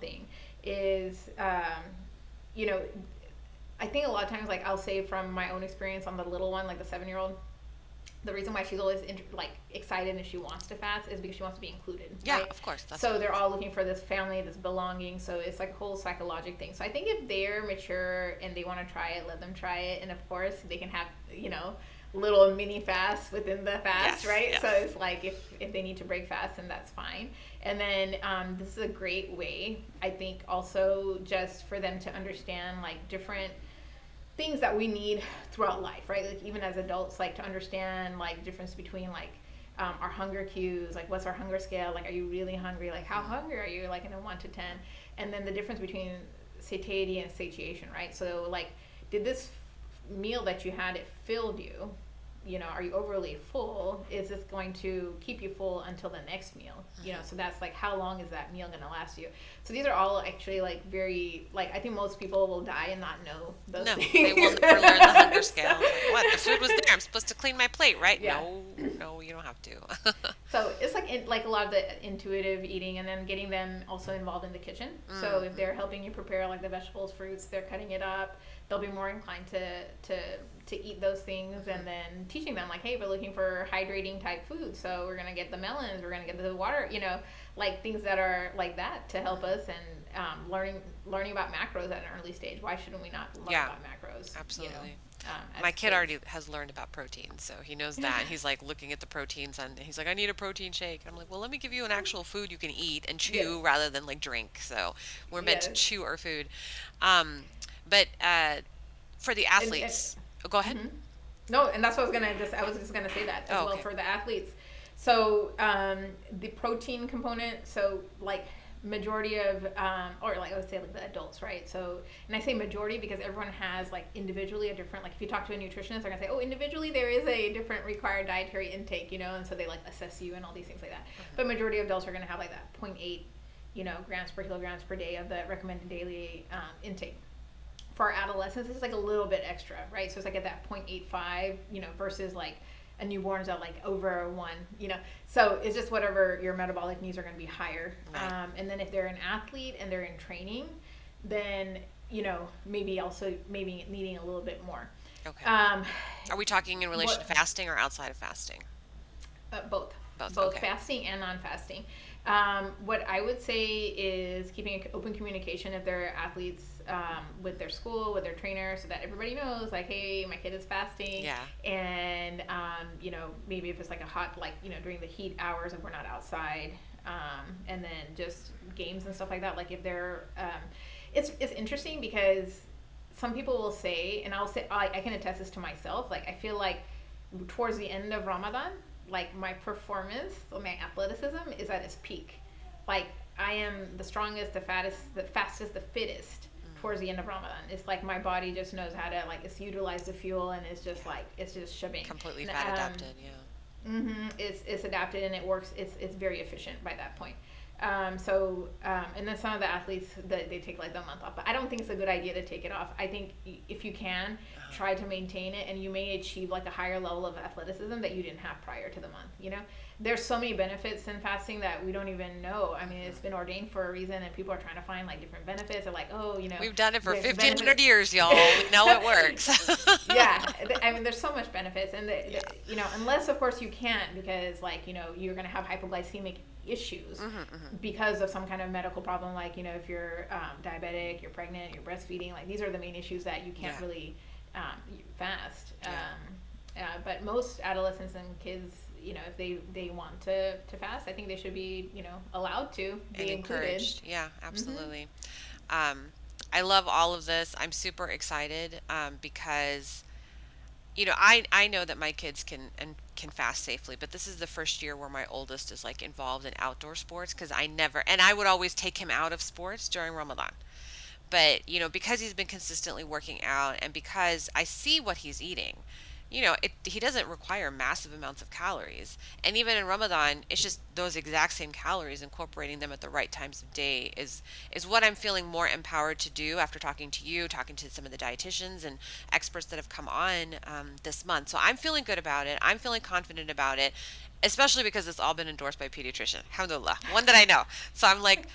thing. Is you know, I think a lot of times, like, I'll say from my own experience on the little one, like the 7-year-old, the reason why she's always like excited and she wants to fast is because she wants to be included. Yeah, right? of course. So they're all looking for this family, this belonging. So it's like a whole psychological thing. So I think if they're mature and they want to try it, let them try it. And of course they can have, you know, little mini fast within the fast, Yes, right? yes. So it's like if they need to break fast, then that's fine. And then this is a great way, I think, also just for them to understand like different things that we need throughout life, right? Like even as adults, like to understand like the difference between like our hunger cues, like what's our hunger scale, like are you really hungry, like how hungry are you, like in a 1 to 10, and then the difference between satiety and satiation, right? So like, did this meal that you had, it filled you, you know, are you overly full? Is this going to keep you full until the next meal? You know, so that's like, how long is that meal going to last you? So these are all actually like very, like, I think most people will die and not know those No, things. they will never learn the hunger scale. It's like, what? The food was there. I'm supposed to clean my plate, right? Yeah. No, you don't have to. So it's like a lot of the intuitive eating, and then getting them also involved in the kitchen. So if they're helping you prepare like the vegetables, fruits, they're cutting it up, they'll be more inclined to eat those things. And then teaching them like, hey, we're looking for hydrating type food, so we're gonna get the melons, we're gonna get the water, you know, like things that are like that to help us. And learning about macros at an early stage. Why shouldn't we not learn about macros? Absolutely. You know, My as kid kids. already has learned about protein, so he knows that. He's like looking at the proteins and he's like, I need a protein shake. And I'm like, well, let me give you an actual food you can eat and chew Yes. rather than like drink. So we're meant to Yes. chew our food. But for the And athletes, oh, go ahead. no, and that's what I was just gonna say that as Oh, well okay. for the athletes. So the protein component, so like majority of, or like I would say like the adults, right? So, and I say majority because everyone has like individually a different, like if you talk to a nutritionist, they're gonna say, oh, individually there is a different required dietary intake, you know, and so they like assess you and all these things like that. But majority of adults are gonna have like that 0.8, you know, grams per kilograms per day of the recommended daily intake. For our adolescents, it's like a little bit extra, right? So it's like at that 0.85, you know, versus like a newborn's at like over 1, you know. So it's just whatever your metabolic needs are going to be higher. Right. And then if they're an athlete and they're in training, then, you know, maybe needing a little bit more. Okay. Are we talking in relation to fasting or outside of fasting? Both. Both, Both okay. fasting and non-fasting. What I would say is keeping open communication if they're athletes with their school, with their trainer, so that everybody knows, like, hey, my kid is fasting. Yeah. And, you know, maybe if it's like a hot, like, you know, during the heat hours if we're not outside, and then just games and stuff like that. Like if they're, it's interesting because some people will say, and I'll say, I can attest this to myself, like I feel like towards the end of Ramadan, like my performance or my athleticism is at its peak. Like I am the strongest, the fattest, the fastest, the fittest towards the end of Ramadan. It's like my body just knows how to, like, it's utilize the fuel, and it's just like, it's just shebang. Completely fat adapted, yeah. It's adapted and it works. It's very efficient by that point. And then some of the athletes, they take like the month off, but I don't think it's a good idea to take it off. I think if you can, try to maintain it, and you may achieve like a higher level of athleticism that you didn't have prior to the month. You know, there's so many benefits in fasting that we don't even know. I mean, it's been ordained for a reason, and people are trying to find like different benefits. They're like, oh, you know, We've done it for there's 1,500 years, y'all. We know it works. Yeah, I mean, there's so much benefits, and you know, unless of course you can't, because like, you know, you're gonna have hypoglycemic issues because of some kind of medical problem, like, you know, if you're diabetic, you're pregnant, you're breastfeeding, like these are the main issues that you can't really fast. But most adolescents and kids, you know, if they want to fast, I think they should be, you know, allowed to be And included. encouraged. Yeah, absolutely. I love all of this. I'm super excited because, you know, I know that my kids can fast safely, but this is the first year where my oldest is like involved in outdoor sports, because I would always take him out of sports during Ramadan. But, you know, because he's been consistently working out and because I see what he's eating, you know, he doesn't require massive amounts of calories. And even in Ramadan, it's just those exact same calories, incorporating them at the right times of day is what I'm feeling more empowered to do after talking to you, talking to some of the dietitians and experts that have come on this month. So I'm feeling good about it. I'm feeling confident about it, especially because it's all been endorsed by a pediatrician. Alhamdulillah, one that I know. So I'm like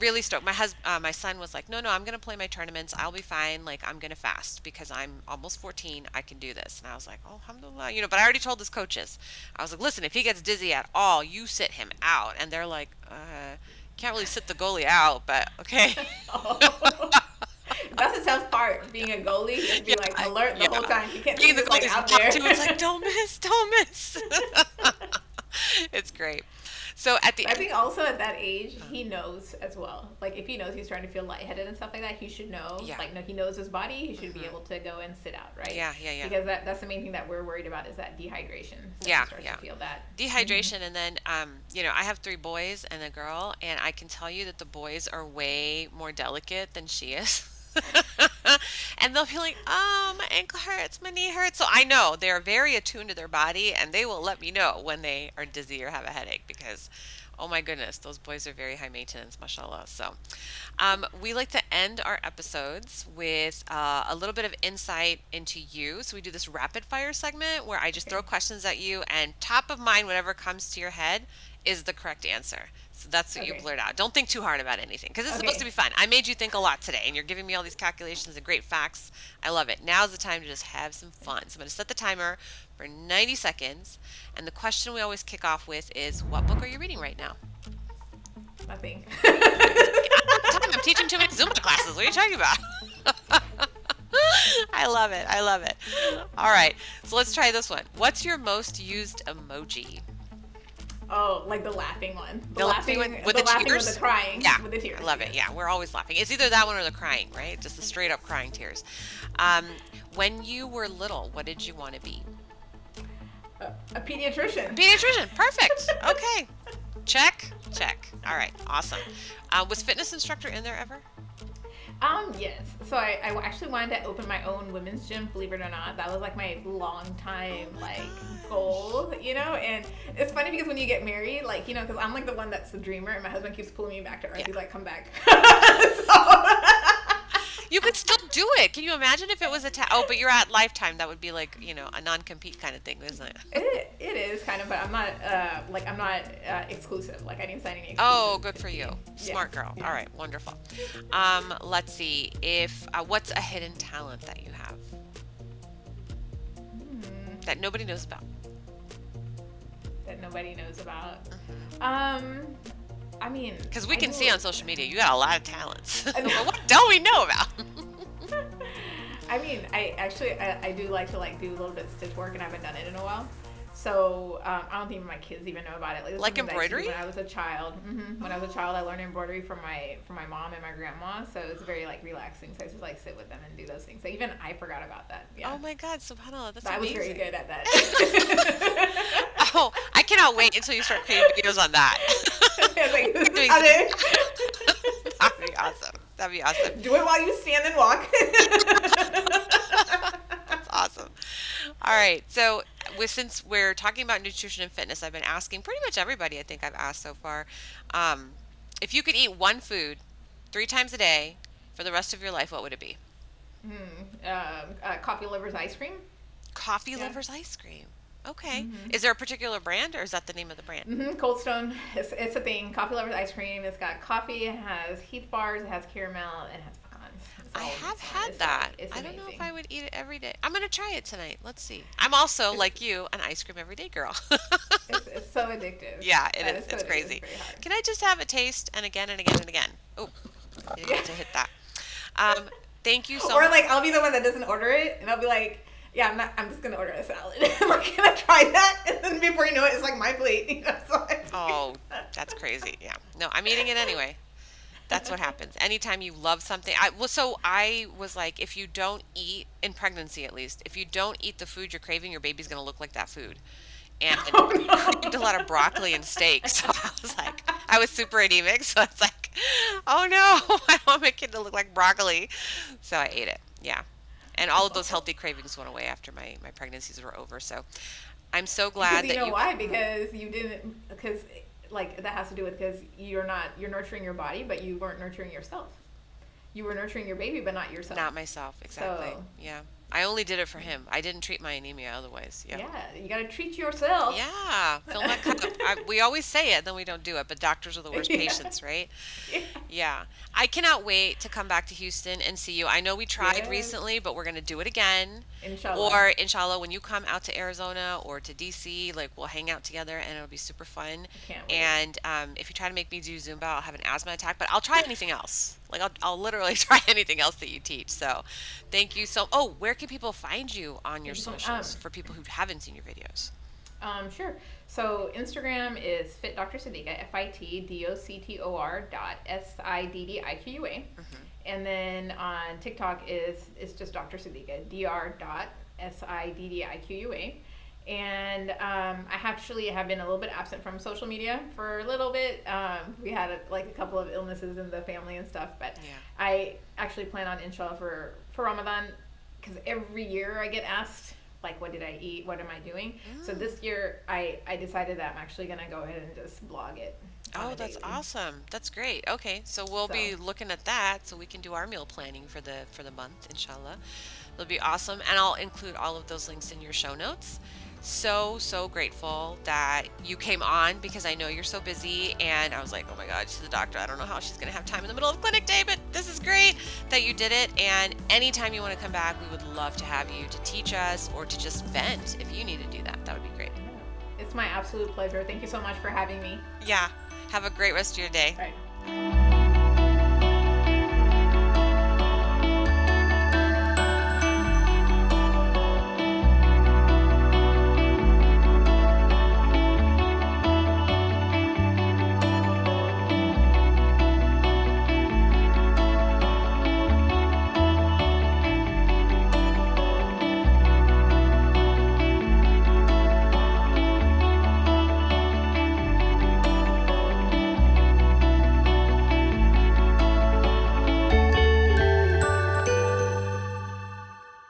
really stoked. My son was like, no, I'm gonna play my tournaments. I'll be fine. Like, I'm gonna fast because I'm almost 14. I can do this. And I was like, oh, alhamdulillah, you know. But I already told his coaches. I was like, listen, if he gets dizzy at all, you sit him out. And they're like, can't really sit the goalie out, but okay. That's the tough part. Being a goalie, you have to be like alert the whole time. You can't be Being the just like goalie's out mom there. too. It's like, don't miss, don't miss. It's great. So at the I think also at that age, he knows as well. Like if he knows he's starting to feel lightheaded and stuff like that, he should know. Yeah. Like no, he knows his body. He should be able to go and sit out, right? Yeah. Because that's the main thing that we're worried about is that dehydration. So Yeah, he starts to feel that. dehydration. And then I have 3 boys and a girl, and I can tell you that the boys are way more delicate than she is. And they'll be like, oh, my ankle hurts, my knee hurts. So I know they're very attuned to their body, and they will let me know when they are dizzy or have a headache because, oh my goodness, those boys are very high maintenance, mashallah. So we like to end our episodes with a little bit of insight into you. So we do this rapid fire segment where I just throw questions at you, and top of mind, whatever comes to your head is the correct answer. So that's what you blurt out. Don't think too hard about anything because it's supposed to be fun. I made you think a lot today, and you're giving me all these calculations and great facts. I love it. Now's the time to just have some fun. So I'm going to set the timer for 90 seconds. And the question we always kick off with is, what book are you reading right now? Nothing. I'm teaching too many Zumba classes. What are you talking about? I love it. I love it. All right. So let's try this one. What's your most used emoji? Oh, like the laughing one. The laughing one with the laughing tears? with the crying. Yeah, with the tears. I love it. Yeah, we're always laughing. It's either that one or the crying, right? Just the straight up crying tears. When you were little, what did you want to be? A pediatrician. Pediatrician. Perfect. Okay. Check. All right. Awesome. Was fitness instructor in there ever? Yes. So I actually wanted to open my own women's gym, believe it or not. That was like my long time goal, and it's funny because when you get married, because I'm like the one that's the dreamer and my husband keeps pulling me back to earth. He's like, come back. You could still do it. Can you imagine if it was but you're at Lifetime. That would be like, a non-compete kind of thing, isn't it? It is kind of, but I'm not exclusive. Like I didn't sign any exclusive. Oh, good for you. Smart girl. Yeah. All right. Wonderful. Let's see what's a hidden talent that you have that nobody knows about? That nobody knows about. I mean, because we can see on social media you got a lot of talents. But what don't we know about? I mean, I do like to do a little bit of stitch work, and I haven't done it in a while. So I don't think my kids even know about it. Like embroidery? When I was a child, when I was a child, I learned embroidery from my mom and my grandma. So it's very relaxing. So I just sit with them and do those things. So even I forgot about that. Yeah. Oh my God, subhanallah, that's amazing. I was very good at that. Oh, I cannot wait until you start creating videos on that. That'd be awesome. That'd be awesome. Do it while you stand and walk. That's awesome. All right. So since we're talking about nutrition and fitness, I've been asking pretty much everybody I think I've asked so far. If you could eat one food 3 times a day for the rest of your life, what would it be? Coffee Lover's ice cream. Coffee Lover's ice cream. Okay. Is there a particular brand, or is that the name of the brand? Cold Stone. It's a thing. Coffee Lover's ice cream. It's got coffee. It has Heath bars. It has caramel. And it has pecans. I have had that. It's I don't amazing. know if I would eat it every day. I'm going to try it tonight. Let's see. I'm also, like you, an ice cream everyday girl. It's so addictive. Yeah, it is. It's crazy. Can I just have a taste and again and again and again? Oh, I didn't get to hit that. Thank you so much. Or I'll be the one that doesn't order it, and I'll be like, yeah, I'm just gonna order a salad. I'm like, can I try that? And then before you know it, it's like my plate. Oh, that's crazy. Yeah. No, I'm eating it anyway. That's what happens. Anytime you love something. I was like, if you don't eat, in pregnancy at least, if you don't eat the food you're craving, your baby's gonna look like that food. And I craved a lot of broccoli and steak. So I was super anemic. So it's like, oh no, I don't want my kid to look like broccoli. So I ate it. Yeah. And all of those healthy cravings went away after my pregnancies were over. So I'm so glad that you... why? Because you didn't... Because, that has to do with because you're nurturing your body, but you weren't nurturing yourself. You were nurturing your baby, but not yourself. Not myself, exactly. So, yeah. I only did it for him. I didn't treat my anemia otherwise. Yeah. Yeah, you got to treat yourself. Yeah. Fill my cup. We always say it, then we don't do it. But doctors are the worst patients, right? Yeah. I cannot wait to come back to Houston and see you. I know we tried Yes. recently, but we're going to do it again. Inshallah. Or inshallah, when you come out to Arizona or to DC, like we'll hang out together and it'll be super fun. I can't wait. And if you try to make me do Zumba, I'll have an asthma attack, but I'll try anything else. Like I'll literally try anything else that you teach. So thank you. So, oh, where can people find you on your socials for people who haven't seen your videos? Sure. So Instagram is Fit Dr. Siddiqua, FITDOCTOR.SIDDIQUA. And then on TikTok it's just Dr. Siddiqua, DR.SIDDIQUA. And I actually have been a little bit absent from social media for a little bit. We had a couple of illnesses in the family and stuff, but Yeah. I actually plan on inshallah for Ramadan, because every year I get asked, like, what did I eat? What am I doing? So this year I decided that I'm actually going to go ahead and just blog it. Oh, that's awesome. That's great. Okay, so we'll be looking at that so we can do our meal planning for the month, inshallah. It'll be awesome, and I'll include all of those links in your show notes. So grateful that you came on, because I know you're so busy, and I was like, oh my God, she's a doctor. I don't know how she's going to have time in the middle of clinic day, but this is great that you did it. And anytime you want to come back, we would love to have you to teach us or to just vent if you need to do that. That would be great. It's my absolute pleasure. Thank you so much for having me. Yeah. Have a great rest of your day. Bye.